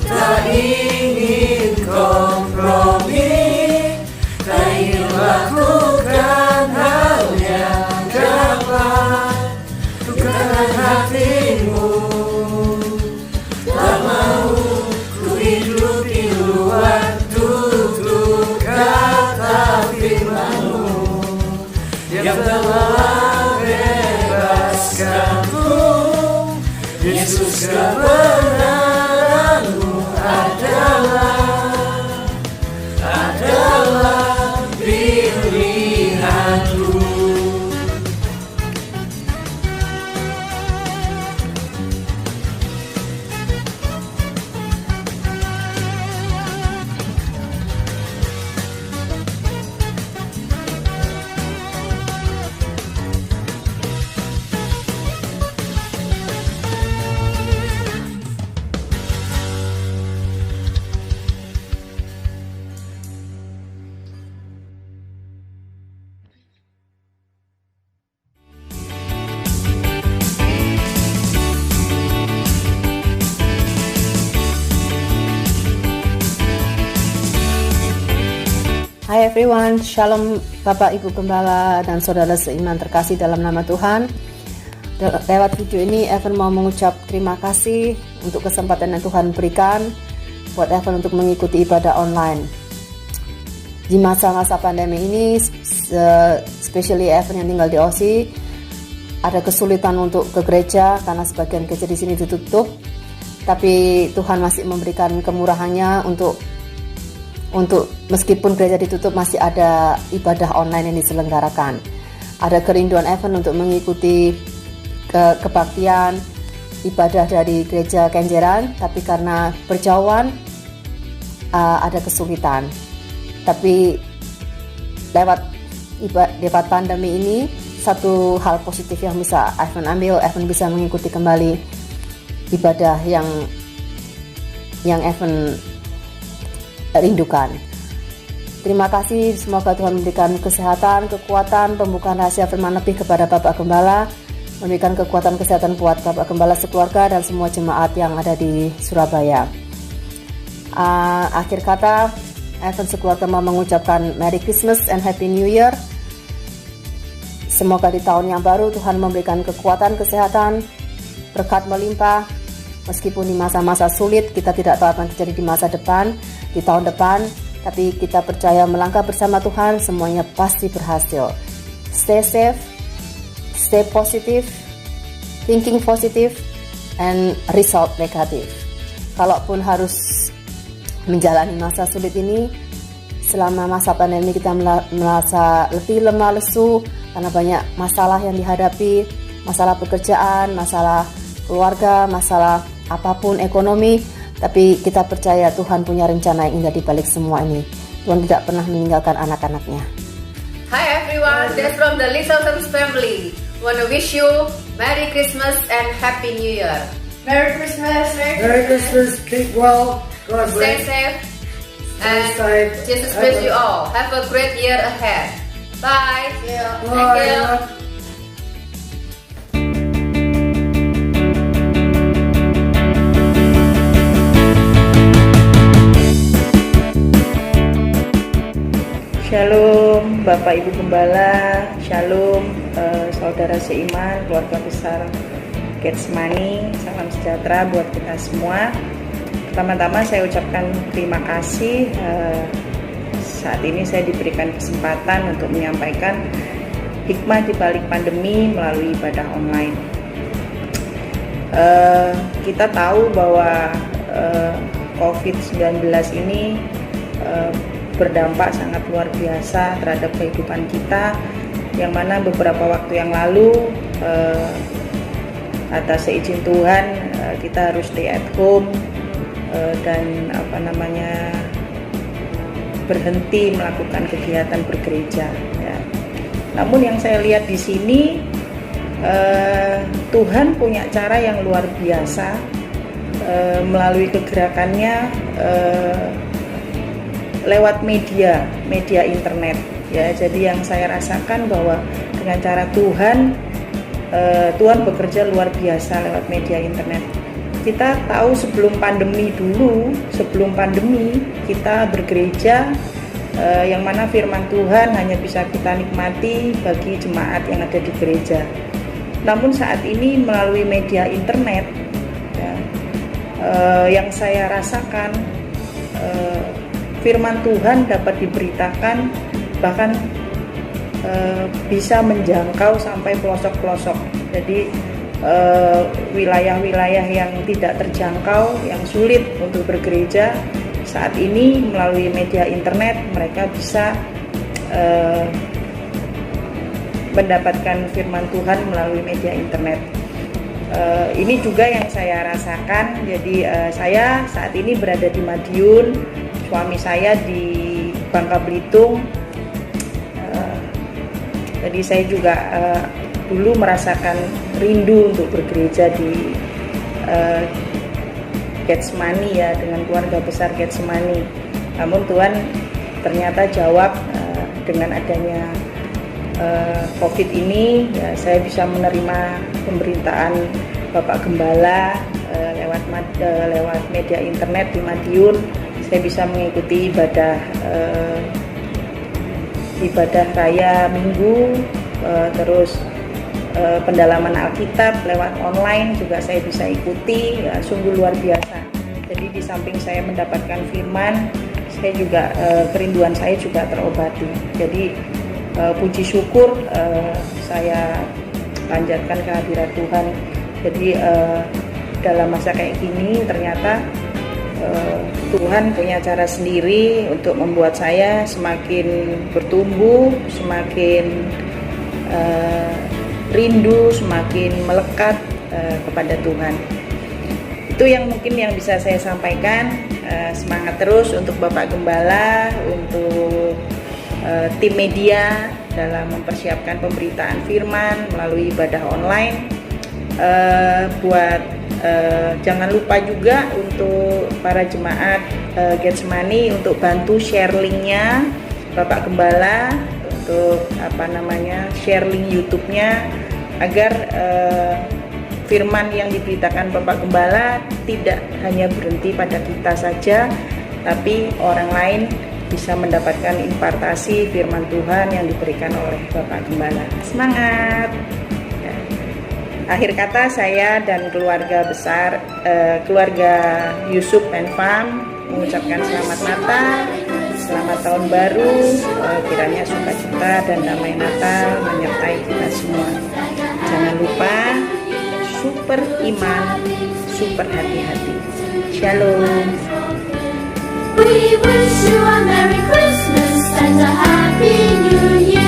Tak ingin kompromi, tak ingin lakukan hal yang dapat tukarkan hatimu. Tak mau ku hidup di luar tutur kata firman-Mu yang telah bebaskanku. Yesus, kebenaran-Mu adalah pilihanku. Hai everyone, Shalom Bapak Ibu Gembala dan Saudara seiman terkasih dalam nama Tuhan. Lewat video ini Evan mau mengucap terima kasih untuk kesempatan yang Tuhan berikan buat Evan untuk mengikuti ibadah online. Di masa-masa pandemi ini, especially Evan yang tinggal di Aussie, ada kesulitan untuk ke gereja karena sebagian gereja di sini ditutup. Tapi Tuhan masih memberikan kemurahannya untuk meskipun gereja ditutup masih ada ibadah online yang diselenggarakan. Ada kerinduan Evan untuk mengikuti kebaktian ibadah dari gereja Kenjeran, tapi karena berjauhan ada kesulitan. Tapi lewat pandemi ini, satu hal positif yang bisa Evan ambil, Evan bisa mengikuti kembali ibadah yang Evan rindukan. Terima kasih, semoga Tuhan memberikan kesehatan, kekuatan, pembukaan rahasia firman lebih kepada Bapak Gembala, memberikan kekuatan kesehatan buat Bapak Gembala sekeluarga dan semua jemaat yang ada di Surabaya. Akhir kata, Evan sekeluarga mau mengucapkan Merry Christmas and Happy New Year. Semoga di tahun yang baru Tuhan memberikan kekuatan, kesehatan, berkat melimpah, Meskipun di masa-masa sulit, kita tidak tahu apa yang terjadi di masa depan, di tahun depan, tapi kita percaya melangkah bersama Tuhan, semuanya pasti berhasil. Stay safe, stay positive, thinking positive, and result negatif. Kalaupun harus menjalani masa sulit ini, selama masa pandemi kita merasa lebih lemah lesu karena banyak masalah yang dihadapi, masalah pekerjaan, masalah keluarga, masalah apapun ekonomi, tapi kita percaya Tuhan punya rencana yang indah di balik semua ini. Tuhan tidak pernah meninggalkan anak-anaknya. Hi everyone, that's from the Little Thumbs family. Wanna wish you Merry Christmas and Happy New Year. Merry Christmas. Merry Christmas. Keep well. God Stay bless. safe Stay and safe. Jesus bless you all. Have a great year ahead. Bye. Thank you. Shalom Bapak Ibu Gembala, Shalom saudara seiman, keluarga besar Getsemani, salam sejahtera buat kita semua. Pertama-tama saya ucapkan terima kasih saat ini saya diberikan kesempatan untuk menyampaikan hikmah di balik pandemi melalui ibadah online. Kita tahu bahwa COVID-19 ini berdampak sangat luar biasa terhadap kehidupan kita, yang mana beberapa waktu yang lalu atas seizin Tuhan kita harus stay at home dan berhenti melakukan kegiatan bergereja ya. Namun yang saya lihat di sini Tuhan punya cara yang luar biasa melalui kegerakannya lewat media internet ya. Jadi yang saya rasakan bahwa dengan cara Tuhan bekerja luar biasa lewat media internet. Kita tahu sebelum pandemi kita bergereja yang mana firman Tuhan hanya bisa kita nikmati bagi jemaat yang ada di gereja. Namun saat ini melalui media internet ya, yang saya rasakan firman Tuhan dapat diberitakan bahkan bisa menjangkau sampai pelosok-pelosok. Jadi wilayah-wilayah yang tidak terjangkau, yang sulit untuk bergereja, saat ini melalui media internet mereka bisa mendapatkan firman Tuhan melalui media internet. Ini juga yang saya rasakan. Jadi saya saat ini berada di Madiun, suami saya di Bangka Belitung. Jadi saya juga dulu merasakan rindu untuk bergereja di Getsemani ya, dengan keluarga besar Getsemani. Namun Tuhan ternyata jawab dengan adanya COVID ini ya, saya bisa menerima pemberitaan Bapak Gembala lewat media internet di Madiun. Saya bisa mengikuti ibadah raya Minggu, terus pendalaman Alkitab lewat online juga saya bisa ikuti, ya, sungguh luar biasa. Jadi di samping saya mendapatkan firman, saya juga kerinduan saya juga terobati. Jadi puji syukur saya panjatkan kehadirat Tuhan. Jadi dalam masa kayak gini ternyata Tuhan punya cara sendiri untuk membuat saya semakin bertumbuh, semakin rindu, semakin melekat kepada Tuhan. Itu yang mungkin yang bisa saya sampaikan. Semangat terus untuk Bapak Gembala, untuk tim media dalam mempersiapkan pemberitaan firman melalui ibadah online. Jangan lupa juga untuk para jemaat Getsemani untuk bantu share linknya Bapak Gembala, untuk share link YouTube-nya agar firman yang diberitakan Bapak Gembala tidak hanya berhenti pada kita saja, tapi orang lain bisa mendapatkan impartasi firman Tuhan yang diberikan oleh Bapak Gembala. Semangat! Akhir kata, saya dan keluarga besar, keluarga Yusuf and Fam mengucapkan selamat Natal, selamat tahun baru, kiranya sukacita dan damai Natal menyertai kita semua. Jangan lupa, super iman, super hati-hati. Shalom. We wish you a Merry Christmas and a Happy New Year.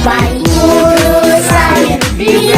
Baik guru saya di